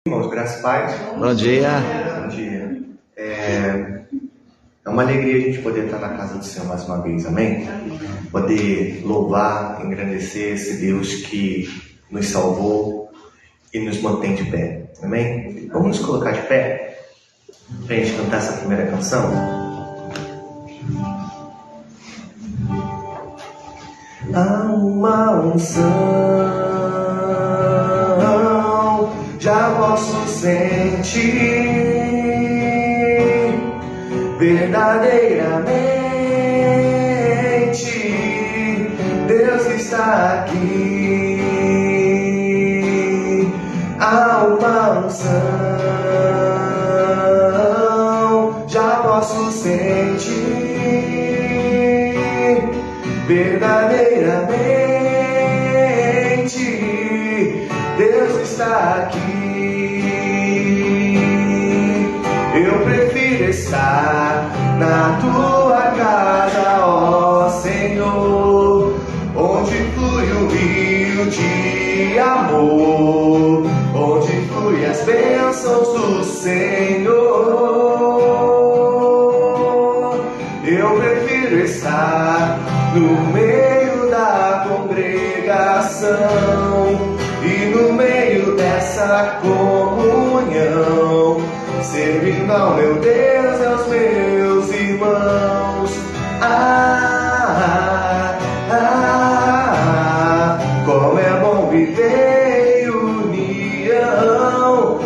Irmãos, graças e paz. Bom dia. Bom dia. É uma alegria a gente poder estar na casa do Senhor mais uma vez, amém? Poder louvar, engrandecer esse Deus que nos salvou e nos mantém de pé, amém? Vamos nos colocar de pé para a gente cantar essa primeira canção? Há uma unção, já posso sentir verdadeiramente Deus está aqui. Há uma unção, já posso sentir verdadeiramente Deus está aqui. Eu prefiro estar na tua casa, ó Senhor, onde flui o rio de amor, onde flui as bênçãos do Senhor. Eu prefiro estar no meio da congregação e no meio dessa comunhão, servindo ao meu Deus e aos meus irmãos. Como é bom viver em união.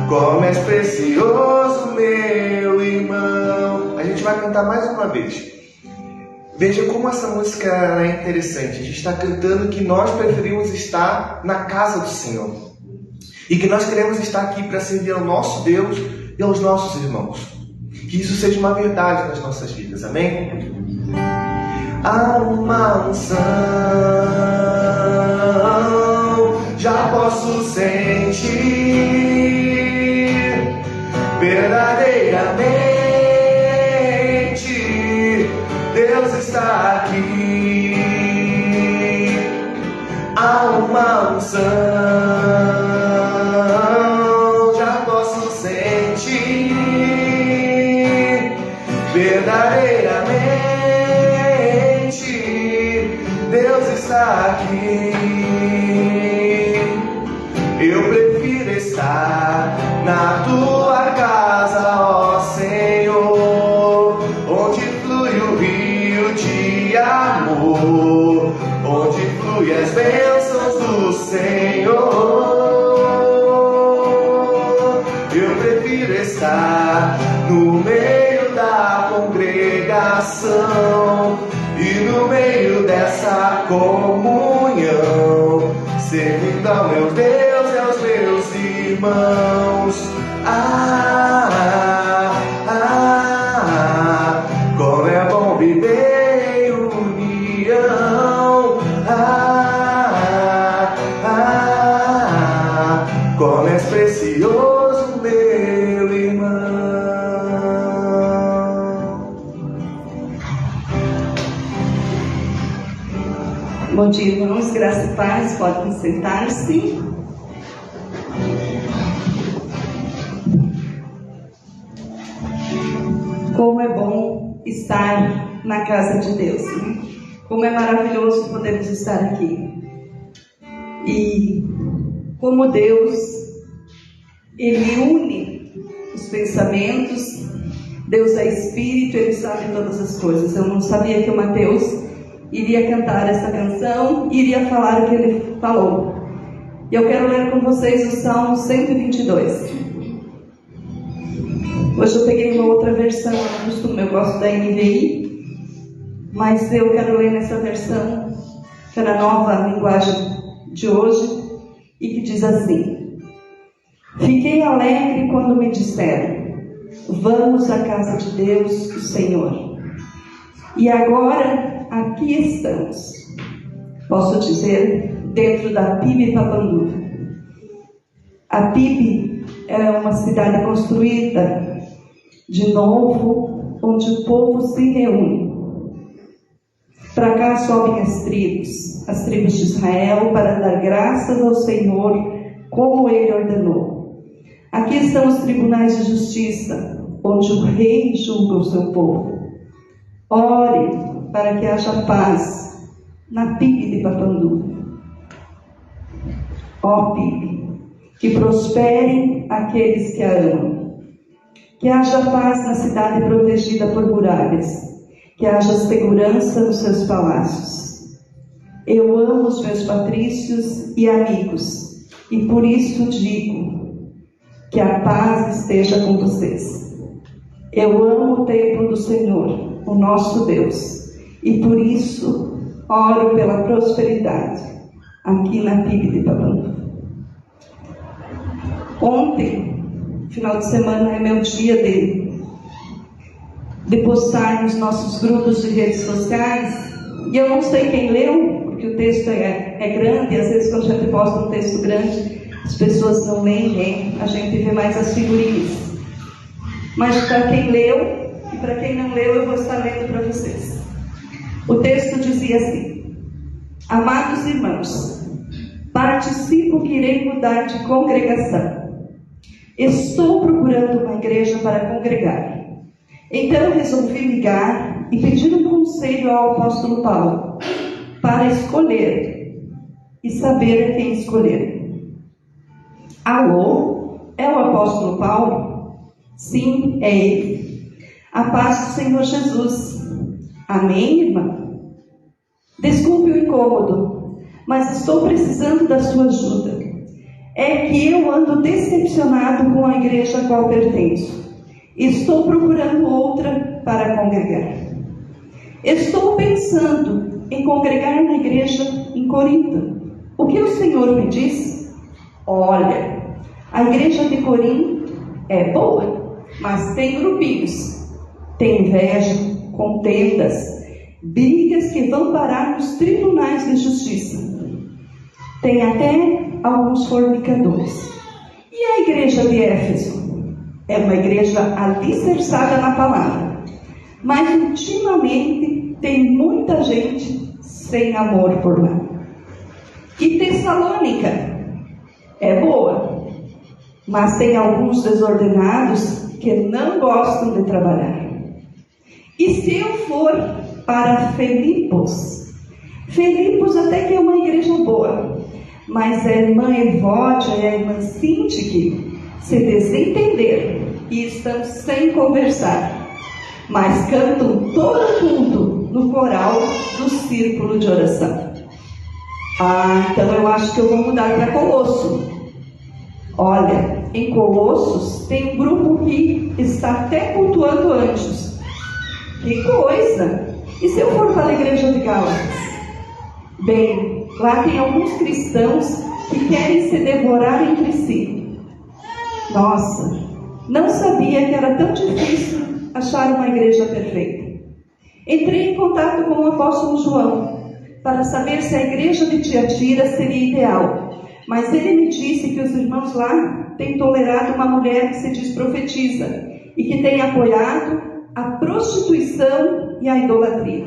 Como és precioso, meu irmão. A gente vai cantar mais uma vez. Veja como essa música é interessante. A gente está cantando que nós preferimos estar na casa do Senhor e que nós queremos estar aqui para servir ao nosso Deus e aos nossos irmãos. Que isso seja uma verdade nas nossas vidas, amém? Há uma unção, já posso sentir verdadeiramente Deus está aqui. Há uma unção, já posso sentir verdadeiramente Deus está aqui. Eu prefiro estar na tua casa, ó Senhor, onde flui o rio de amor, onde flui as bênçãos do Senhor. Eu prefiro estar no meio da congregação e no meio dessa comunhão, servindo ao meu Deus e aos meus irmãos. Como é bom viver em união. Como és precioso, meu irmão. Bom dia, irmãos, graça e paz, podem sentar-se. Como é bom estar na casa de Deus, né? Como é maravilhoso podermos estar aqui. E como Deus, Ele une os pensamentos. Deus é Espírito, Ele sabe todas as coisas. Eu não sabia que o Mateus iria cantar essa canção e iria falar o que ele falou. E eu quero ler com vocês o Salmo 122. Hoje eu peguei uma outra versão, eu gosto da NVI, mas eu quero ler nessa versão, que é na nova linguagem de hoje, e que diz assim: Fiquei alegre quando me disseram, vamos à casa de Deus, o Senhor. E agora, aqui estamos. Posso dizer, dentro da PIB Papanduva. A PIB é uma cidade construída de novo, onde o povo se reúne. Para cá sobem as tribos de Israel, para dar graças ao Senhor, como Ele ordenou. Aqui estão os tribunais de justiça, onde o rei julga o seu povo. Ore para que haja paz na PIB de Papandu. Ó PIB, que prosperem aqueles que a amam. Que haja paz na cidade protegida por muralhas. Que haja segurança nos seus palácios. Eu amo os meus patrícios e amigos, e por isso digo que a paz esteja com vocês. Eu amo o templo do Senhor, o nosso Deus, e por isso oro pela prosperidade aqui na PIB de Papandu. Ontem, final de semana, é meu dia de postar nos nossos grupos de redes sociais, e eu não sei quem leu, porque o texto é grande, e às vezes quando a gente posta um texto grande, as pessoas não leem, né? A gente vê mais as figurinhas. Mas para quem leu, e para quem não leu, eu vou estar lendo para vocês. O texto dizia assim: Amados irmãos, participo que irei mudar de congregação. Estou procurando uma igreja para congregar. Então resolvi ligar e pedir um conselho ao apóstolo Paulo para escolher e saber quem escolher. Alô? É o apóstolo Paulo? Sim, é ele. A paz do Senhor Jesus. Amém, irmã? Desculpe o incômodo, mas estou precisando da sua ajuda. É que eu ando decepcionado com a igreja a qual pertenço. Estou procurando outra para congregar. Estou pensando em congregar na igreja em Corinto. O que o Senhor me diz? Olha, a igreja de Corinto é boa, mas tem grupinhos. Tem inveja, contendas, brigas que vão parar nos tribunais de justiça. Tem até alguns fornicadores. E a igreja de Éfeso? É uma igreja alicerçada na palavra, mas ultimamente tem muita gente sem amor por lá. E Tessalônica é boa, mas tem alguns desordenados que não gostam de trabalhar. E se eu for para Filipos até que é uma igreja boa, mas a irmã Evódia e a irmã Sintique se desentenderam e estão sem conversar, mas cantam todo culto no coral do círculo de oração. Então eu acho que eu vou mudar para Colosso. Olha, em Colossos tem um grupo que está até cultuando anjos. Que coisa! E se eu for para a igreja de Gálatas? Bem, lá tem alguns cristãos que querem se devorar entre si. Nossa, não sabia que era tão difícil achar uma igreja perfeita. Entrei em contato com o apóstolo João para saber se a igreja de Tiatira seria ideal, mas ele me disse que os irmãos lá têm tolerado uma mulher que se diz profetiza e que tem apoiado a prostituição e a idolatria.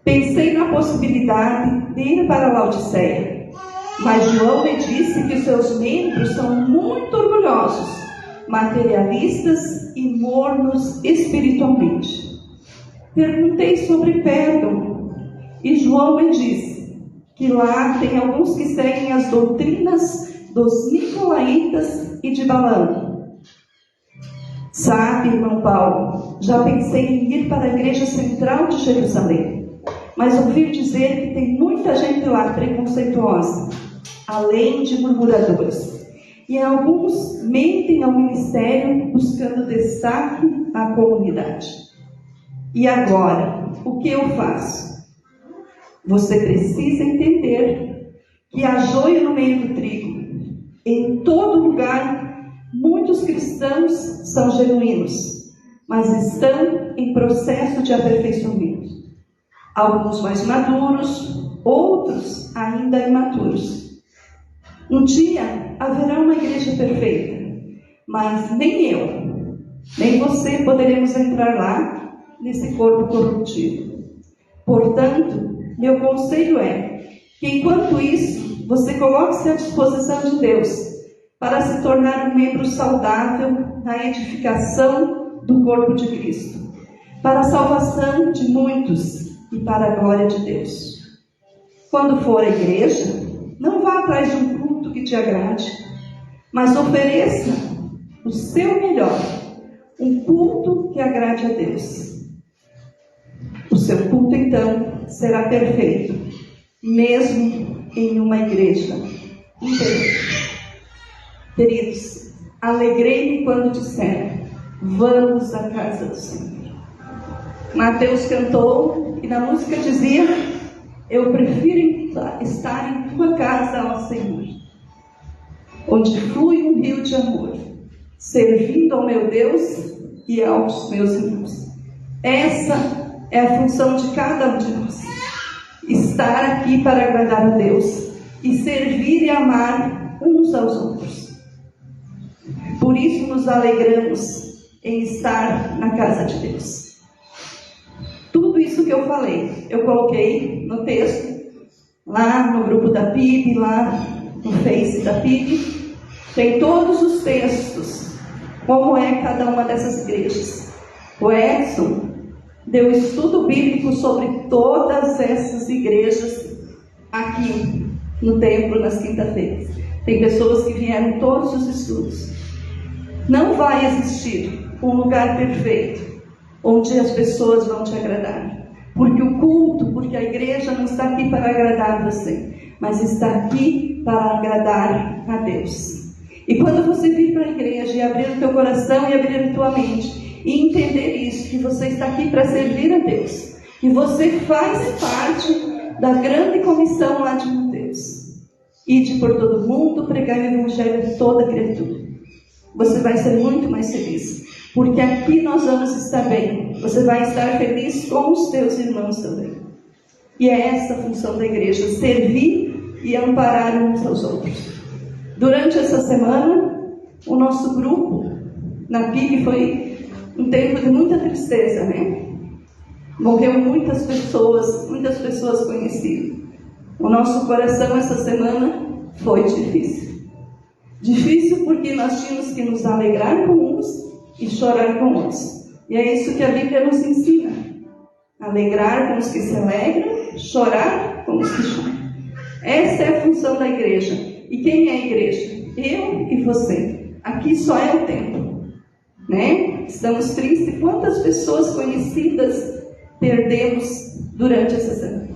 Pensei na possibilidade de ir para Laodiceia, mas João me disse que os seus membros são muito orgulhosos, materialistas e mornos espiritualmente. Perguntei sobre Pérgamo e João me disse que lá tem alguns que seguem as doutrinas dos nicolaítas e de Balaão. Sabe, irmão Paulo, já pensei em ir para a igreja central de Jerusalém, mas ouvi dizer que tem muita gente lá preconceituosa, além de murmuradores. E alguns mentem ao ministério buscando destaque à comunidade. E agora, o que eu faço? Você precisa entender que há joio no meio do trigo. Em todo lugar, muitos cristãos são genuínos, mas estão em processo de aperfeiçoamento. Alguns mais maduros, outros ainda imaturos. Um dia haverá uma igreja perfeita, mas nem eu, nem você poderemos entrar lá nesse corpo corruptível. Portanto, meu conselho é que, enquanto isso, você coloque-se à disposição de Deus para se tornar um membro saudável na edificação do corpo de Cristo, para a salvação de muitos e para a glória de Deus. Quando for à igreja, não vá atrás de um culto que te agrade, mas ofereça o seu melhor, um culto que agrade a Deus. O seu culto, então, será perfeito, mesmo em uma igreja inteira. Queridos, alegrei-me quando disseram: vamos à casa do Senhor. Mateus cantou e na música dizia: eu prefiro estar em tua casa, ó Senhor, onde flui um rio de amor, servindo ao meu Deus e aos meus irmãos. Essa é a função de cada um de nós: estar aqui para agradar a Deus e servir e amar uns aos outros. Por isso nos alegramos em estar na casa de Deus. Tudo isso que eu falei, eu coloquei no texto, lá no grupo da PIB, lá no Face da PIB, tem todos os textos, como é cada uma dessas igrejas. O Edson deu estudo bíblico sobre todas essas igrejas aqui no templo nas quinta-feiras. Tem pessoas que vieram todos os estudos. Não vai existir um lugar perfeito onde as pessoas vão te agradar, porque o culto, porque a igreja não está aqui para agradar você, mas está aqui para agradar a Deus. E quando você vir para a igreja e abrir o teu coração e abrir a tua mente e entender isso, que você está aqui para servir a Deus, que você faz parte da grande comissão lá de Deus, ide por todo mundo, pregar o evangelho a toda criatura, você vai ser muito mais feliz, porque aqui nós vamos estar bem. Você vai estar feliz com os teus irmãos também. E é essa a função da igreja: servir e amparar uns aos outros. Durante essa semana, o nosso grupo na PIB foi um tempo de muita tristeza, né? Morreu muitas pessoas conhecidas. O nosso coração essa semana foi difícil. Difícil porque nós tínhamos que nos alegrar com uns e chorar com outros. E é isso que a Bíblia nos ensina: alegrar com os que se alegram, chorar com os que choram. Essa é a função da igreja. E quem é a igreja? Eu e você. Aqui só é o tempo, né? Estamos tristes. Quantas pessoas conhecidas perdemos durante essa semana?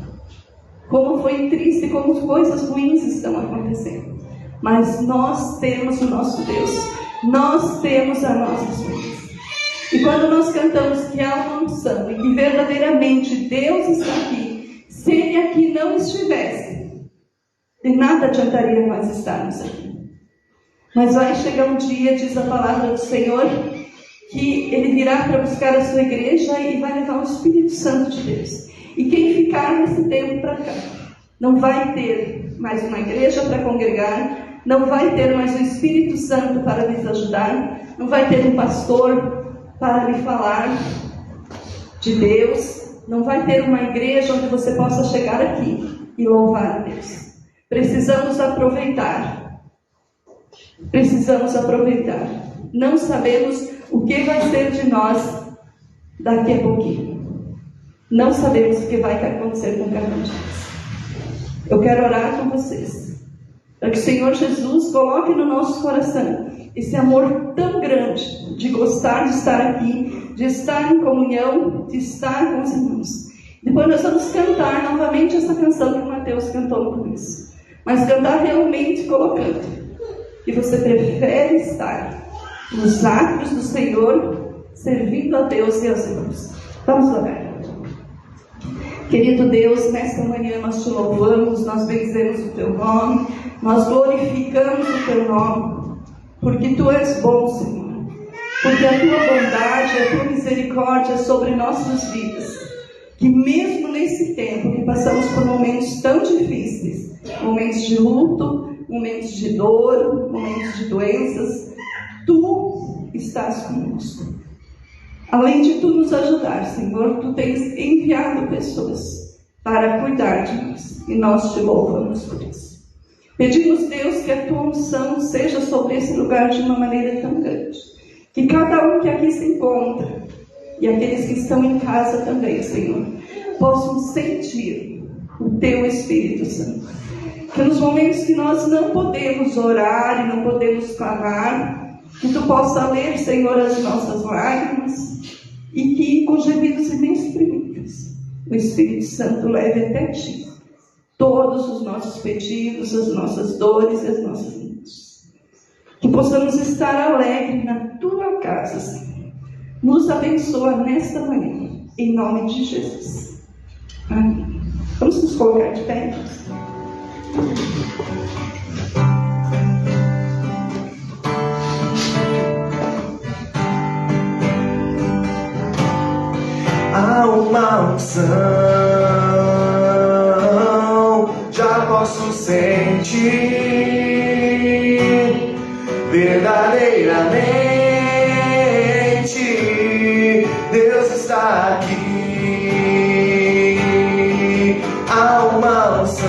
Como foi triste, como coisas ruins estão acontecendo. Mas nós temos o nosso Deus, nós temos a nossa esperança. E quando nós cantamos que há uma unção e que verdadeiramente Deus está aqui, se Ele aqui não estivesse, de nada adiantaria nós estarmos aqui. Mas vai chegar um dia, diz a palavra do Senhor, que Ele virá para buscar a sua igreja e vai levar o Espírito Santo de Deus. E quem ficar nesse tempo para cá, não vai ter mais uma igreja para congregar, não vai ter mais o Espírito Santo para lhes ajudar, não vai ter um pastor para lhe falar de Deus, não vai ter uma igreja onde você possa chegar aqui e louvar a Deus. Precisamos aproveitar. Não sabemos o que vai ser de nós daqui a pouquinho. Não sabemos o que vai acontecer com cada um de nós. Eu quero orar com vocês, para que o Senhor Jesus coloque no nosso coração esse amor tão grande de gostar de estar aqui, de estar em comunhão, de estar com os irmãos. Depois nós vamos cantar novamente essa canção que o Mateus cantou no começo, mas cantar realmente colocando que você prefere estar nos átrios do Senhor, servindo a Deus e aos irmãos. Vamos orar. Querido Deus, nesta manhã nós te louvamos, nós bendizemos o teu nome, nós glorificamos o teu nome, porque tu és bom, Senhor, porque a tua bondade, a tua misericórdia sobre nossas vidas, que mesmo nesse tempo que passamos por momentos tão difíceis, momentos de luto, momentos de dor, momentos de doenças, tu estás conosco. Além de tu nos ajudar, Senhor, tu tens enviado pessoas para cuidar de nós. E nós te louvamos por isso. Pedimos, Deus, que a tua unção seja sobre esse lugar de uma maneira tão grande. Que cada um que aqui se encontra, e aqueles que estão em casa também, Senhor, possam sentir o teu Espírito Santo. Que nos momentos que nós não podemos orar e não podemos clamar, que tu possa ler, Senhor, as nossas lágrimas, e que com gemidos inexprimíveis o Espírito Santo leve até ti todos os nossos pedidos, as nossas dores e as nossas angústias. Que possamos estar alegres na tua casa, Senhor. Nos abençoa nesta manhã, em nome de Jesus. Amém. Vamos nos colocar de pé. Há uma unção, já posso sentir verdadeiramente. Deus está aqui. Há uma unção,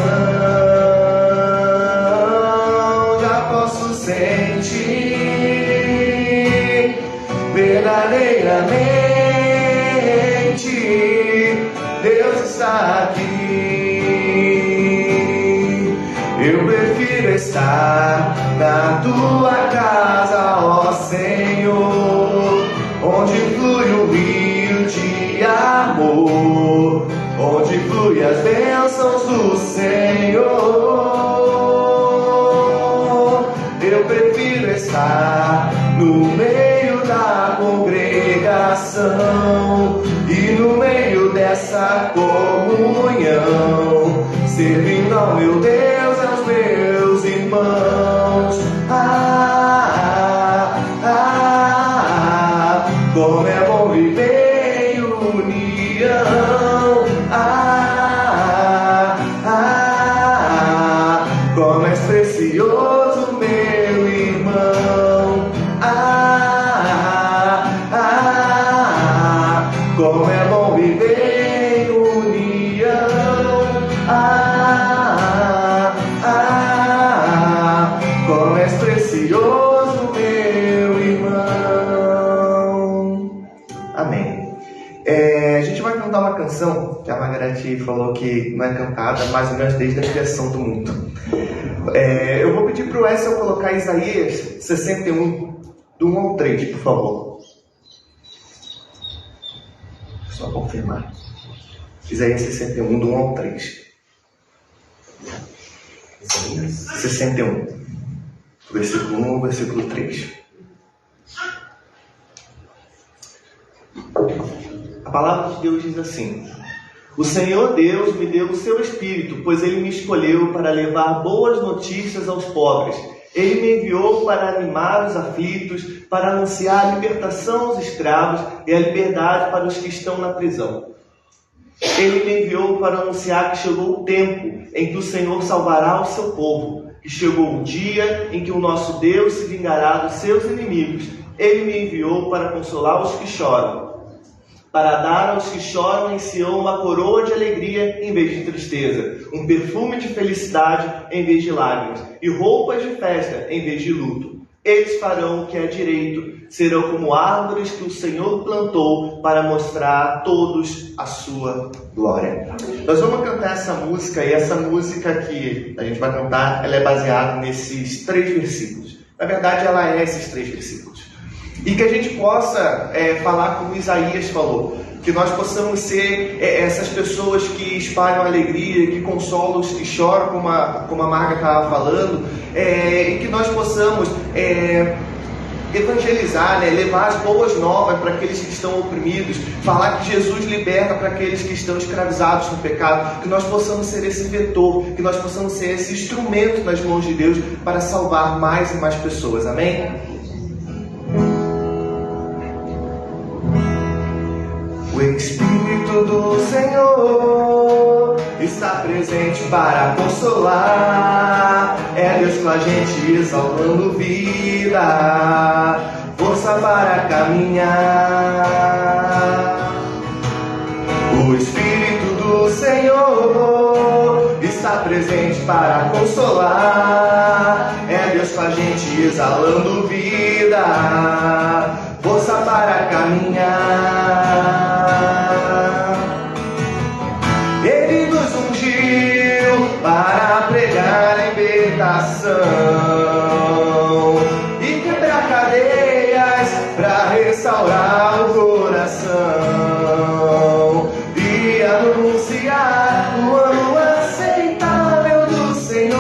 já posso sentir verdadeiramente. Deus está aqui. Eu prefiro estar na tua casa, ó Senhor, onde flui o rio de amor, onde flui as bênçãos do Senhor. Eu prefiro estar no meio da congregação e no meio dessa comunhão, servindo ao meu Deus e aos meus irmãos. Como é bom viver em união. Como és precioso, meu irmão. Como é bom viver em união. Como és precioso, meu irmão. Amém. A gente vai cantar uma canção que a Margarete falou que não é cantada mais ou menos desde a criação do mundo. Eu vou pedir para o Essel colocar Isaías 61, do 1 ao 3, por favor. Só confirmar. Isaías 61, do 1 ao 3. Isaías 61, versículo 1 ao versículo 3. A palavra de Deus diz assim: O Senhor Deus me deu o seu Espírito, pois Ele me escolheu para levar boas notícias aos pobres. Ele me enviou para animar os aflitos, para anunciar a libertação aos escravos e a liberdade para os que estão na prisão. Ele me enviou para anunciar que chegou o tempo em que o Senhor salvará o seu povo, que chegou o dia em que o nosso Deus se vingará dos seus inimigos. Ele me enviou para consolar os que choram, para dar aos que choram em Sião uma coroa de alegria em vez de tristeza, um perfume de felicidade em vez de lágrimas, e roupas de festa em vez de luto. Eles farão o que é direito, serão como árvores que o Senhor plantou para mostrar a todos a sua glória. Nós vamos cantar essa música, e essa música que a gente vai cantar, ela é baseada nesses 3 versículos. Na verdade, ela é esses 3 versículos. E que a gente possa falar como Isaías falou, que nós possamos ser essas pessoas que espalham alegria, que consolam os que choram, como a Marga estava falando, e que nós possamos evangelizar, levar as boas novas para aqueles que estão oprimidos, falar que Jesus liberta para aqueles que estão escravizados no pecado, que nós possamos ser esse vetor, que nós possamos ser esse instrumento nas mãos de Deus para salvar mais e mais pessoas. Amém? O Espírito do Senhor está presente para consolar. É Deus com a gente exaltando vida, força para caminhar. O Espírito do do Senhor está presente para consolar. É Deus com a gente exalando vida, força para caminhar. Ele nos ungiu para pregar libertação e quebrar cadeias, para restaurar o coração e anunciar o ano aceitável do Senhor,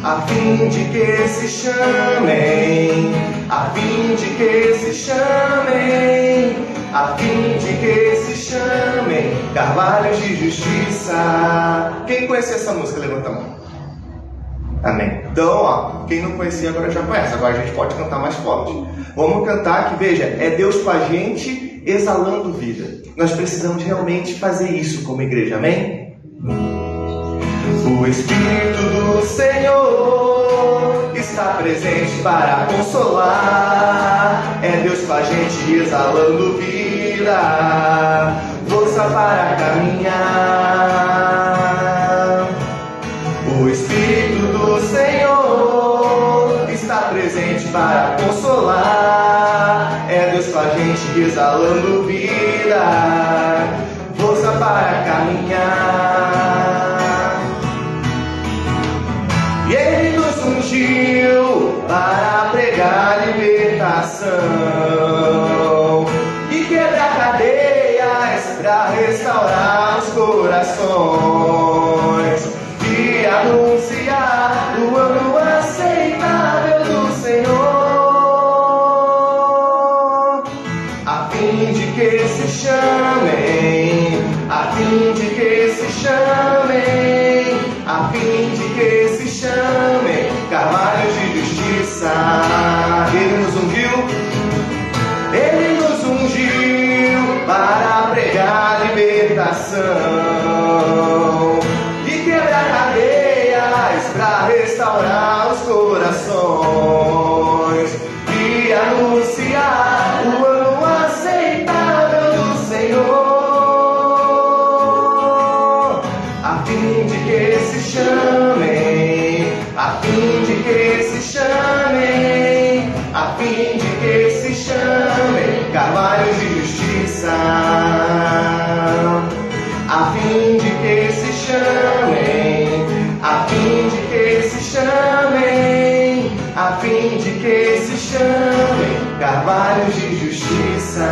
a fim de que se chamem, a fim de que se chamem, a fim de que se chamem carvalhos de justiça. Quem conhece essa música, levanta a mão. Amém. Então, ó, quem não conhecia agora já conhece. Agora a gente pode cantar mais forte. Vamos cantar que, veja, é Deus com a gente exalando vida. Nós precisamos realmente fazer isso como igreja. Amém? O Espírito do Senhor está presente para consolar. É Deus com a gente exalando vida, força para caminhar. O Espírito do Senhor está presente para consolar. É Deus com a gente exalando vida, força para caminhar. E Ele nos ungiu para pregar libertação e quebrar cadeias, para restaurar os corações e anunciar o ano aceitável do Senhor, a fim de que se chamem, a fim de que se chamem, a fim de que se chamem carvalhos de justiça. Ele nos ungiu para pregar libertação e quebrar cadeias, para restaurar os corações e anunciar o ano aceitável do Senhor, a fim de que se chamem, a fim de que se chamem, a fim de que se chamem carvalhos de justiça, a fim de que se chamem, a fim de que se chamem, a fim de que se chamem carvalhos de justiça.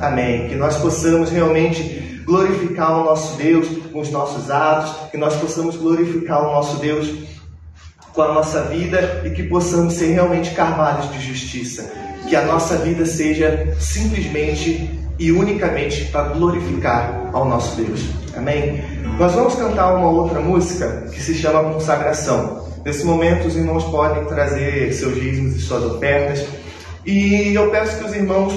Amém. Que nós possamos realmente glorificar o nosso Deus com os nossos atos, que nós possamos glorificar o nosso Deus com a nossa vida e que possamos ser realmente carvalhos de justiça. Que a nossa vida seja simplesmente e unicamente para glorificar ao nosso Deus. Amém? Nós vamos cantar uma outra música que se chama Consagração. Nesse momento os irmãos podem trazer seus dízimos e suas ofertas. E eu peço que os irmãos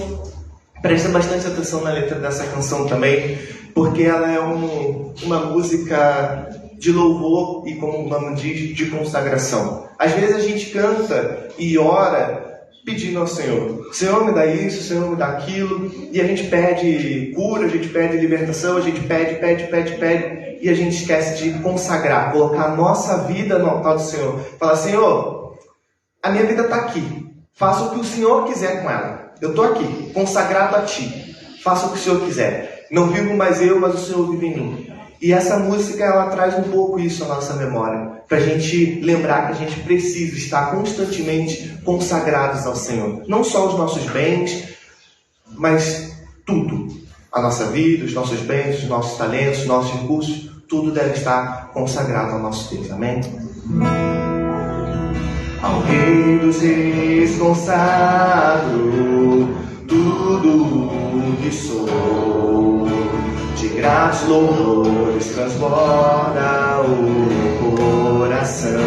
prestem bastante atenção na letra dessa canção também, porque ela é uma música de louvor e, como o nome diz, de consagração. Às vezes a gente canta e ora pedindo ao Senhor: Senhor, me dá isso, Senhor, me dá aquilo, e a gente pede cura, a gente pede libertação, a gente pede, e a gente esquece de consagrar, colocar a nossa vida no altar do Senhor. Falar: Senhor, a minha vida está aqui, faça o que o Senhor quiser com ela. Eu estou aqui, consagrado a Ti, faça o que o Senhor quiser. Não vivo mais eu, mas o Senhor vive em mim. E essa música, ela traz um pouco isso à nossa memória, para a gente lembrar que a gente precisa estar constantemente consagrados ao Senhor. Não só os nossos bens, mas tudo. A nossa vida, os nossos bens, os nossos talentos, os nossos recursos, tudo deve estar consagrado ao nosso Deus. Amém? Ao Rei dos Reis consagro tudo o que sou. De gratos louvores transborda o coração.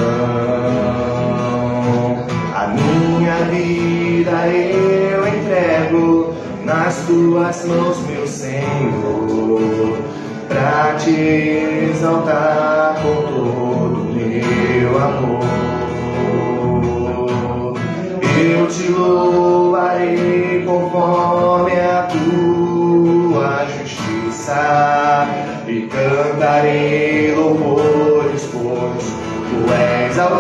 A minha vida eu entrego nas tuas mãos, meu Senhor, pra te exaltar com todo o meu amor. Eu te louvarei conforme a tua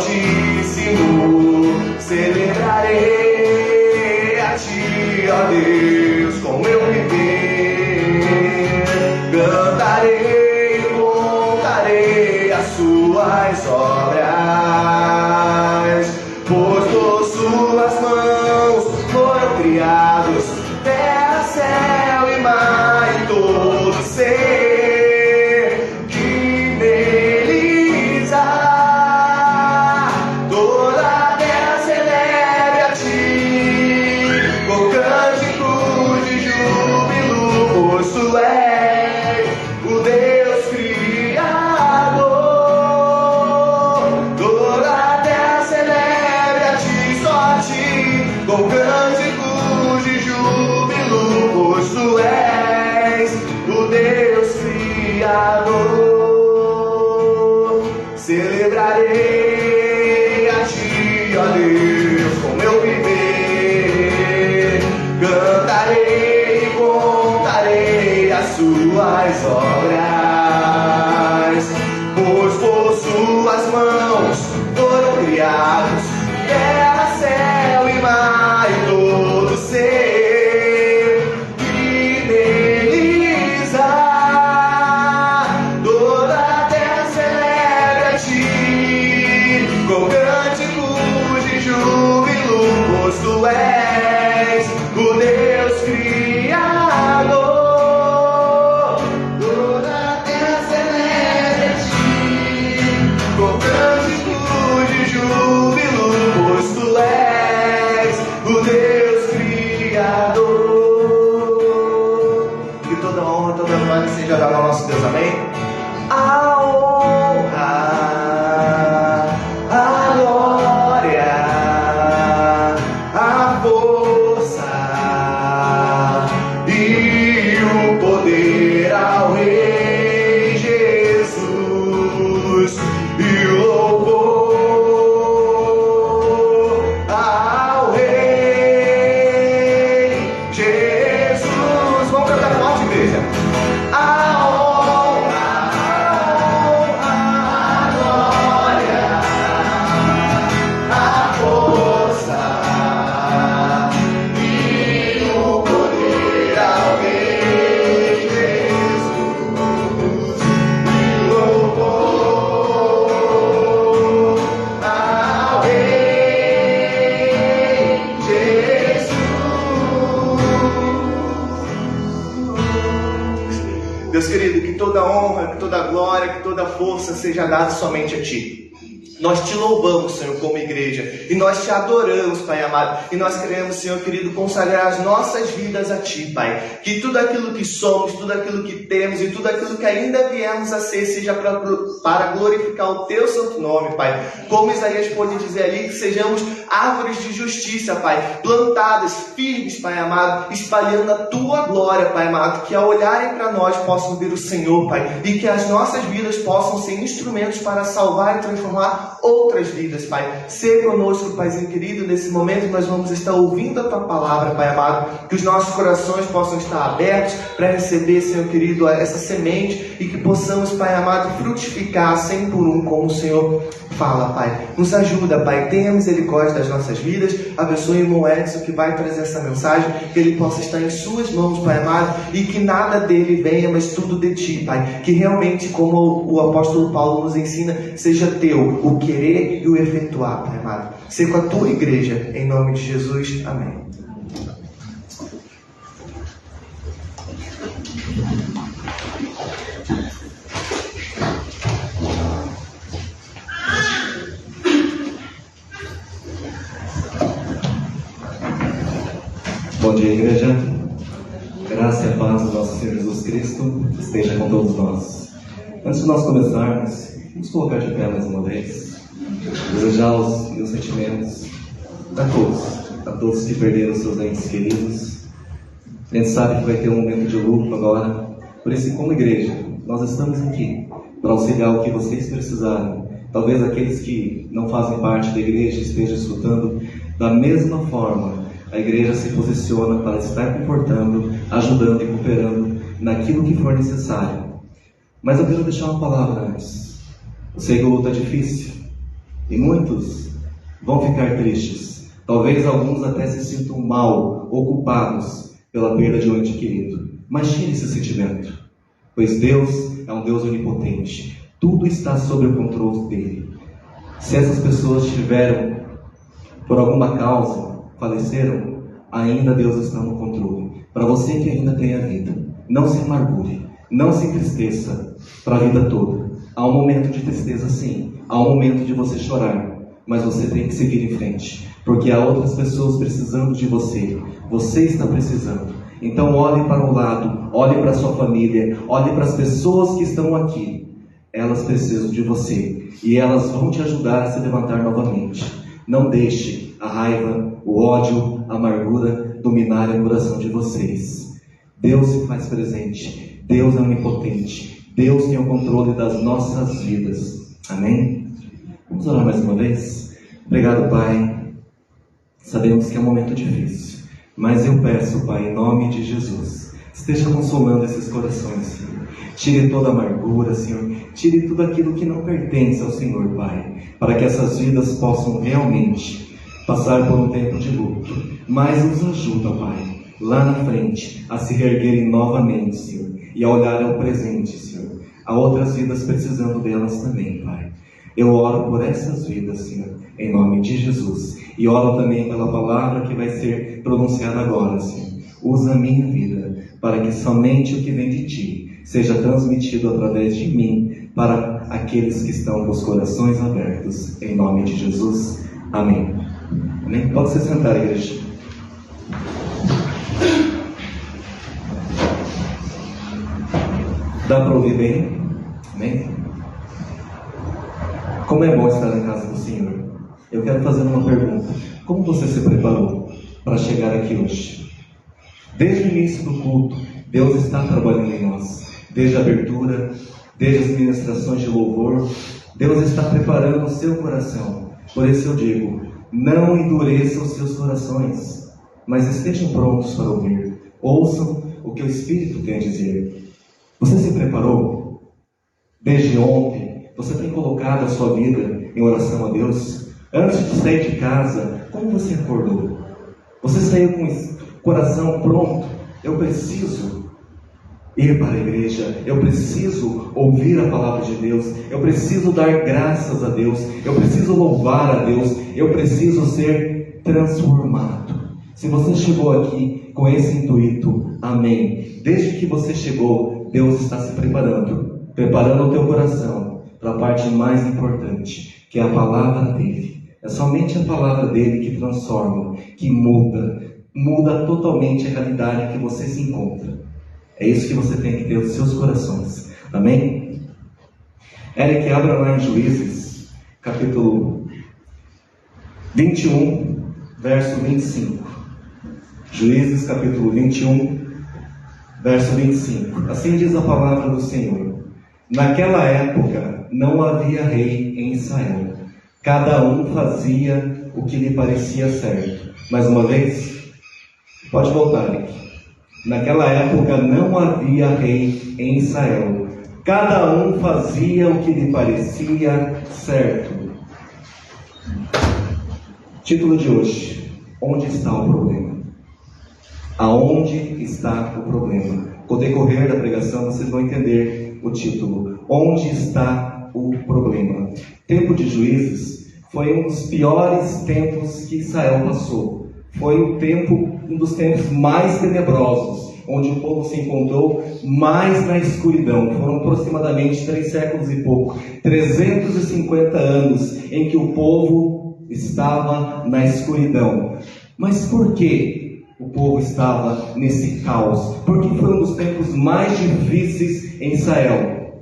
Altíssimo, celebrarei a Ti, ó Deus, com meu viver. Cantarei, contarei as Suas obras, pois por Suas mãos foram criados terra, céu e mar e todo ser que neles há. Toda a terra celebre a Ti com cânticos de júbilo, pois Tu és o Deus Criador. Toda a terra celebre a Ti, só a Ti, com cânticos de júbilo, pois Tu és o Deus Criador. Celebrarei a Ti, ó Deus, com meu viver. Cantarei e contarei as Suas obras, pois por Suas mãos foram criados terra, céu e mar e todo ser que neles há. Toda a terra celebre a Ti com cânticos de júbilo, pois Tu és o Deus Criador. Toda a terra celebre a Ti com cânticos de júbilo, pois Tu és o Deus Criador. Que toda honra, toda glória seja dada ao nosso Deus, amém? A honra, a glória, a força e o poder ao Rei Jesus, e o louvor ao Rei Jesus. Vamos cantar forte, igreja. A honra, a glória, a força e o poder ao Rei Jesus, e o louvor ao Rei Jesus. Deus querido, que toda honra, que toda glória, que toda força seja dada somente a Ti. Nós Te louvamos, Senhor, como igreja, e nós Te adoramos, Pai amado, e nós queremos, Senhor querido, consagrar as nossas vidas a Ti, Pai. Que tudo aquilo que somos, tudo aquilo que temos e tudo aquilo que ainda viemos a ser, seja para glorificar o Teu santo nome, Pai. Como Isaías pôde dizer ali, que sejamos árvores de justiça, Pai, plantadas, firmes, Pai amado, espalhando a Tua glória, Pai amado, que ao olharem para nós possam ver o Senhor, Pai, e que as nossas vidas possam ser instrumentos para salvar e transformar outras vidas, Pai. Seja conosco, Paizinho querido, nesse momento nós vamos estar ouvindo a Tua palavra, Pai amado, que os nossos corações possam estar abertos para receber, Senhor querido, essa semente, e que possamos, Pai amado, frutificar 100 por 1, como o Senhor fala, Pai. Nos ajuda, Pai, tenha misericórdia das nossas vidas, abençoe o irmão Edson que vai trazer essa mensagem, que ele possa estar em Suas mãos, Pai amado, e que nada dele venha, mas tudo de Ti, Pai. Que realmente, como o apóstolo Paulo nos ensina, seja Teu o querer e o efetuar, Pai amado. Ser com a Tua igreja, em nome de Jesus, amém. Bom dia, igreja. Graça e a paz do nosso Senhor Jesus Cristo esteja com todos nós. Antes de nós começarmos, vamos colocar de pé mais uma vez, desejar os meus sentimentos a todos que perderam seus entes queridos. A gente sabe que vai ter um momento de luto agora, por isso, como igreja, nós estamos aqui para auxiliar o que vocês precisarem. Talvez aqueles que não fazem parte da igreja estejam escutando. Da mesma forma, a igreja se posiciona para estar confortando, ajudando e cooperando naquilo que for necessário. Mas eu quero deixar uma palavra antes. Eu sei que o luto é difícil, E muitos vão ficar tristes. Talvez alguns até se sintam mal ou culpados pela perda de um ente querido. Mas tire esse sentimento, pois Deus é um Deus onipotente. Tudo está sob o controle dele. Se essas pessoas tiveram, por alguma causa, faleceram, ainda Deus está no controle. Para você que ainda tem a vida, não se amargure, não se entristeça para a vida toda. Há um momento de tristeza, sim, há um momento de você chorar, mas você tem que seguir em frente, porque há outras pessoas precisando de você. Você está precisando. Então olhe para o lado, olhe para a sua família, olhe para as pessoas que estão aqui. Elas precisam de você e elas vão te ajudar a se levantar novamente. Não deixe a raiva, o ódio, a amargura dominarem o coração de vocês. Deus se faz presente, Deus é onipotente, Deus tem o controle das nossas vidas. Amém? Vamos orar mais uma vez? Obrigado, Pai. Sabemos que é um momento difícil, mas eu peço, Pai, em nome de Jesus, esteja consolando esses corações, Senhor. Tire toda a amargura, Senhor. Tire tudo aquilo que não pertence ao Senhor, Pai, para que essas vidas possam realmente passar por um tempo de luto. Mas nos ajuda, Pai, lá na frente, a se reerguerem novamente, Senhor, e a olhar ao presente, Senhor. Há outras vidas precisando delas também, Pai. Eu oro por essas vidas, Senhor, em nome de Jesus. E oro também pela palavra que vai ser pronunciada agora, Senhor. Usa a minha vida, para que somente o que vem de Ti seja transmitido através de mim para aqueles que estão com os corações abertos. Em nome de Jesus. Amém. Amém? Pode se sentar, igreja. Dá para ouvir bem? Amém? Como é bom estar na casa do Senhor. Eu quero fazer uma pergunta. Como você se preparou para chegar aqui hoje? Desde o início do culto, Deus está trabalhando em nós. Desde a abertura, desde as ministrações de louvor, Deus está preparando o seu coração. Por isso eu digo, não endureçam os seus corações, mas estejam prontos para ouvir. Ouçam o que o Espírito tem a dizer. Você se preparou? Desde ontem, você tem colocado a sua vida em oração a Deus? Antes de sair de casa, como você acordou? Você saiu com o coração pronto? Eu preciso ir para a igreja, eu preciso ouvir a palavra de Deus, eu preciso dar graças a Deus, eu preciso louvar a Deus, eu preciso ser transformado. Se você chegou aqui com esse intuito, amém. Desde que você chegou, Deus está se preparando o teu coração para a parte mais importante, que é a palavra dele. É somente a palavra dele que transforma, que muda totalmente a realidade em que você se encontra. É isso que você tem que ter nos seus corações. Amém? Eric, abra lá em Juízes, capítulo 21, verso 25. Juízes, capítulo 21, verso 25. Assim diz a palavra do Senhor. Naquela época não havia rei em Israel. Cada um fazia o que lhe parecia certo. Mais uma vez? Pode voltar, Eric. Naquela época não havia rei em Israel. Cada um fazia o que lhe parecia certo. Título de hoje: onde está o problema? Aonde está o problema? Com o decorrer da pregação vocês vão entender o título. Onde está o problema? Tempo de Juízes foi um dos piores tempos que Israel passou. Foi um dos tempos mais tenebrosos, onde o povo se encontrou mais na escuridão. Foram aproximadamente 3 séculos e pouco, 350 anos em que o povo estava na escuridão. Mas por que o povo estava nesse caos? Porque foi um dos tempos mais difíceis em Israel.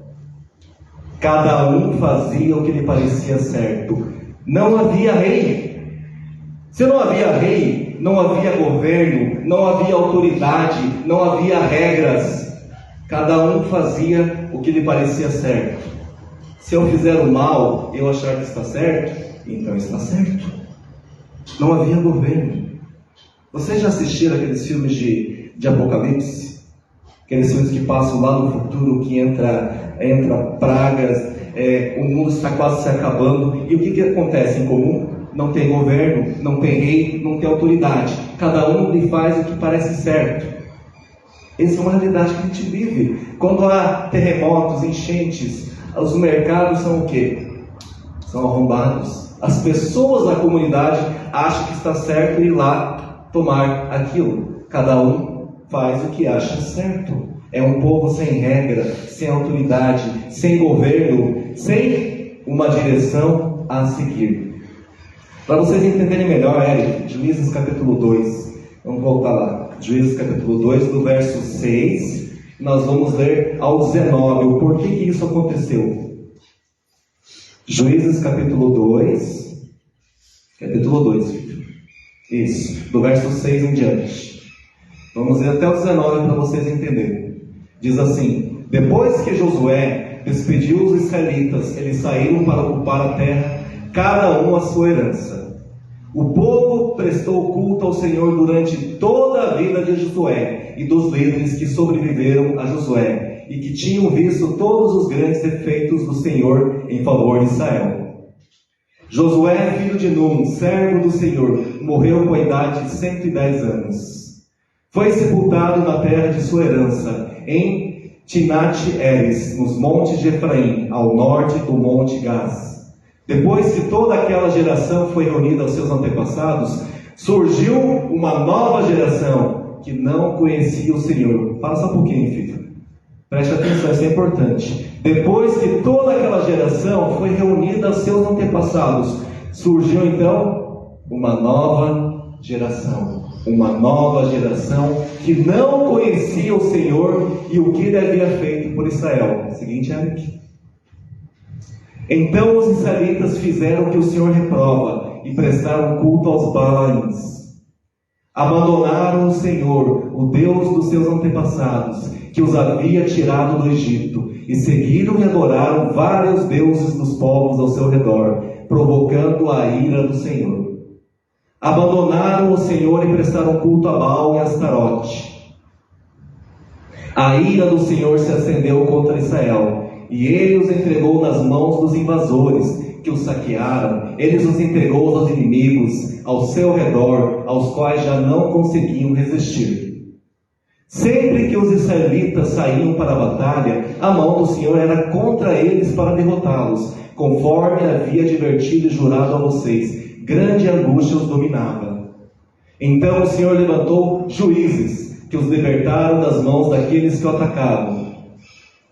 Cada um fazia o que lhe parecia certo. Não havia rei. Se não havia rei, não havia governo, não havia autoridade, não havia regras. Cada um fazia o que lhe parecia certo. Se eu fizer o mal, eu achar que está certo, então está certo. Não havia governo. Vocês já assistiram aqueles filmes de Apocalipse? Aqueles filmes que passam lá no futuro, que entra pragas, o mundo está quase se acabando. E o que acontece em comum? Não tem governo, não tem rei, não tem autoridade. Cada um lhe faz o que parece certo. Essa é uma realidade que a gente vive. Quando há terremotos, enchentes, os mercados são o quê? São arrombados. As pessoas da comunidade acham que está certo ir lá tomar aquilo. Cada um faz o que acha certo. É um povo sem regra, sem autoridade, sem governo, sem uma direção a seguir. Para vocês entenderem melhor, Eric, Juízes capítulo 2. Vamos voltar lá. Juízes capítulo 2, do verso 6. Nós vamos ler ao 19. O porquê que isso aconteceu. Juízes capítulo 2. Capítulo 2, filho. Isso, do verso 6 em diante. Vamos ler até o 19 para vocês entenderem. Diz assim: depois que Josué despediu os israelitas, eles saíram para ocupar a terra, cada um a sua herança. O povo prestou culto ao Senhor durante toda a vida de Josué e dos líderes que sobreviveram a Josué e que tinham visto todos os grandes efeitos do Senhor em favor de Israel. Josué, filho de Num, servo do Senhor, morreu com a idade de 110 anos. Foi sepultado na terra de sua herança, em Timnat-Heres, nos montes de Efraim, ao norte do monte Gás. Depois que toda aquela geração foi reunida aos seus antepassados, surgiu uma nova geração que não conhecia o Senhor. Fala só um pouquinho, filho. Preste atenção, isso é importante. Depois que toda aquela geração foi reunida aos seus antepassados, surgiu então uma nova geração. Uma nova geração que não conhecia o Senhor e o que ele havia feito por Israel. Seguinte, Eric. Então os israelitas fizeram o que o Senhor reprova e prestaram culto aos Baalins. Abandonaram o Senhor, o Deus dos seus antepassados, que os havia tirado do Egito, e seguiram e adoraram vários deuses dos povos ao seu redor, provocando a ira do Senhor. Abandonaram o Senhor e prestaram culto a Baal e a Astarote. A ira do Senhor se acendeu contra Israel, e ele os entregou nas mãos dos invasores, que os saquearam. Ele os entregou aos inimigos ao seu redor, aos quais já não conseguiam resistir. Sempre que os israelitas saíam para a batalha, a mão do Senhor era contra eles para derrotá-los, conforme havia advertido e jurado a vocês. Grande angústia os dominava. Então o Senhor levantou juízes, que os libertaram das mãos daqueles que o atacavam.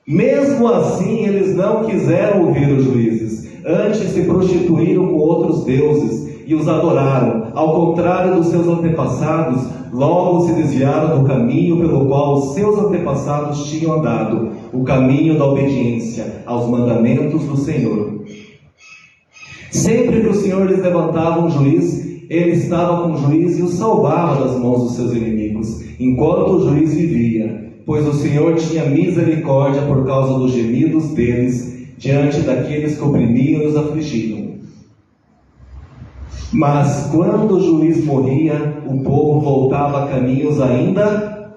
Mesmo assim, eles não quiseram ouvir os juízes, antes se prostituíram com outros deuses e os adoraram. Ao contrário dos seus antepassados, logo se desviaram do caminho pelo qual os seus antepassados tinham andado, o caminho da obediência aos mandamentos do Senhor. Sempre que o Senhor lhes levantava um juiz, ele estava com o juiz e o salvava das mãos dos seus inimigos, enquanto o juiz vivia, pois o Senhor tinha misericórdia por causa dos gemidos deles, diante daqueles que oprimiam e os afligiam. Mas quando o juiz morria, o povo voltava a caminhos ainda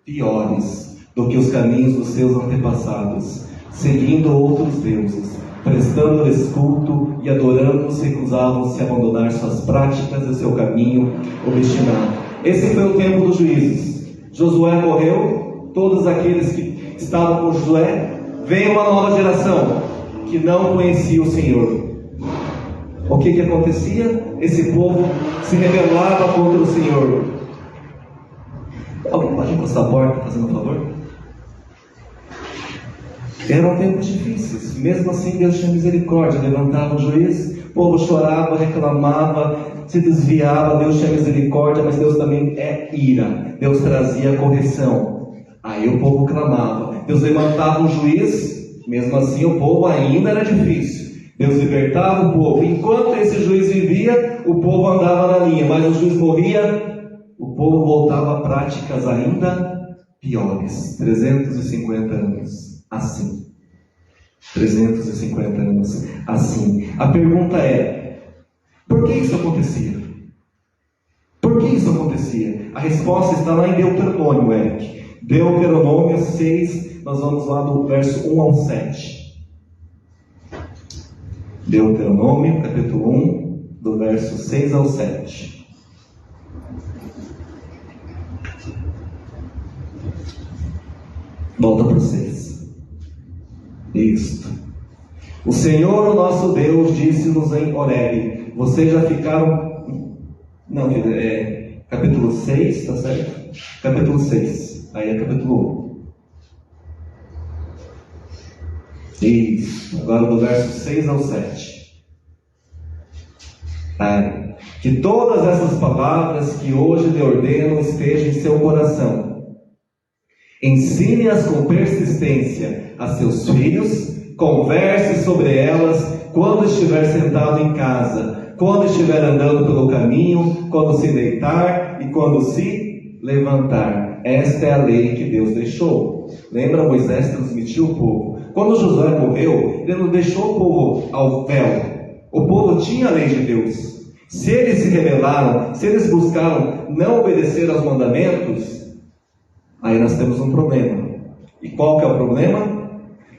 piores do que os caminhos dos seus antepassados, seguindo outros deuses, prestando-lhes culto e adorando-os, recusavam-se a abandonar suas práticas e seu caminho obstinado. Esse foi o tempo dos juízes. Josué morreu, todos aqueles que estavam com Josué, veio uma nova geração que não conhecia o Senhor. O que acontecia? Esse povo se rebelava contra o Senhor. Alguém pode encostar a porta, fazendo um favor? Eram tempos difíceis. Mesmo assim, Deus tinha misericórdia. Levantava o juiz, o povo chorava, reclamava, se desviava. Deus tinha misericórdia, mas Deus também é ira. Deus trazia correção. Aí o povo clamava. Deus levantava um juiz, mesmo assim o povo ainda era difícil. Deus libertava o povo. Enquanto esse juiz vivia, o povo andava na linha, mas o juiz morria, o povo voltava a práticas ainda piores. 350 anos assim. 350 anos assim. A pergunta é: por que isso acontecia? Por que isso acontecia? A resposta está lá em Deuteronômio, Eric. Deuteronômio 6, nós vamos lá do verso 1 ao 7. Deuteronômio, capítulo 1, do verso 6 ao 7. Volta para o 6. Isto. O Senhor, o nosso Deus, disse-nos em Horebe: vocês já ficaram... Não, filho, capítulo 6, tá certo? Capítulo 6. Aí é capítulo 1. Isso. Agora do verso 6 ao 7. Que todas essas palavras que hoje lhe ordeno estejam em seu coração. Ensine-as com persistência a seus filhos, converse sobre elas quando estiver sentado em casa, quando estiver andando pelo caminho, quando se deitar e quando se levantar. Esta é a lei que Deus deixou. Lembra, Moisés transmitiu o povo. Quando Josué morreu, ele não deixou o povo ao véu. O povo tinha a lei de Deus. Se eles se rebelaram, se eles buscaram não obedecer aos mandamentos, aí nós temos um problema. E qual que é o problema?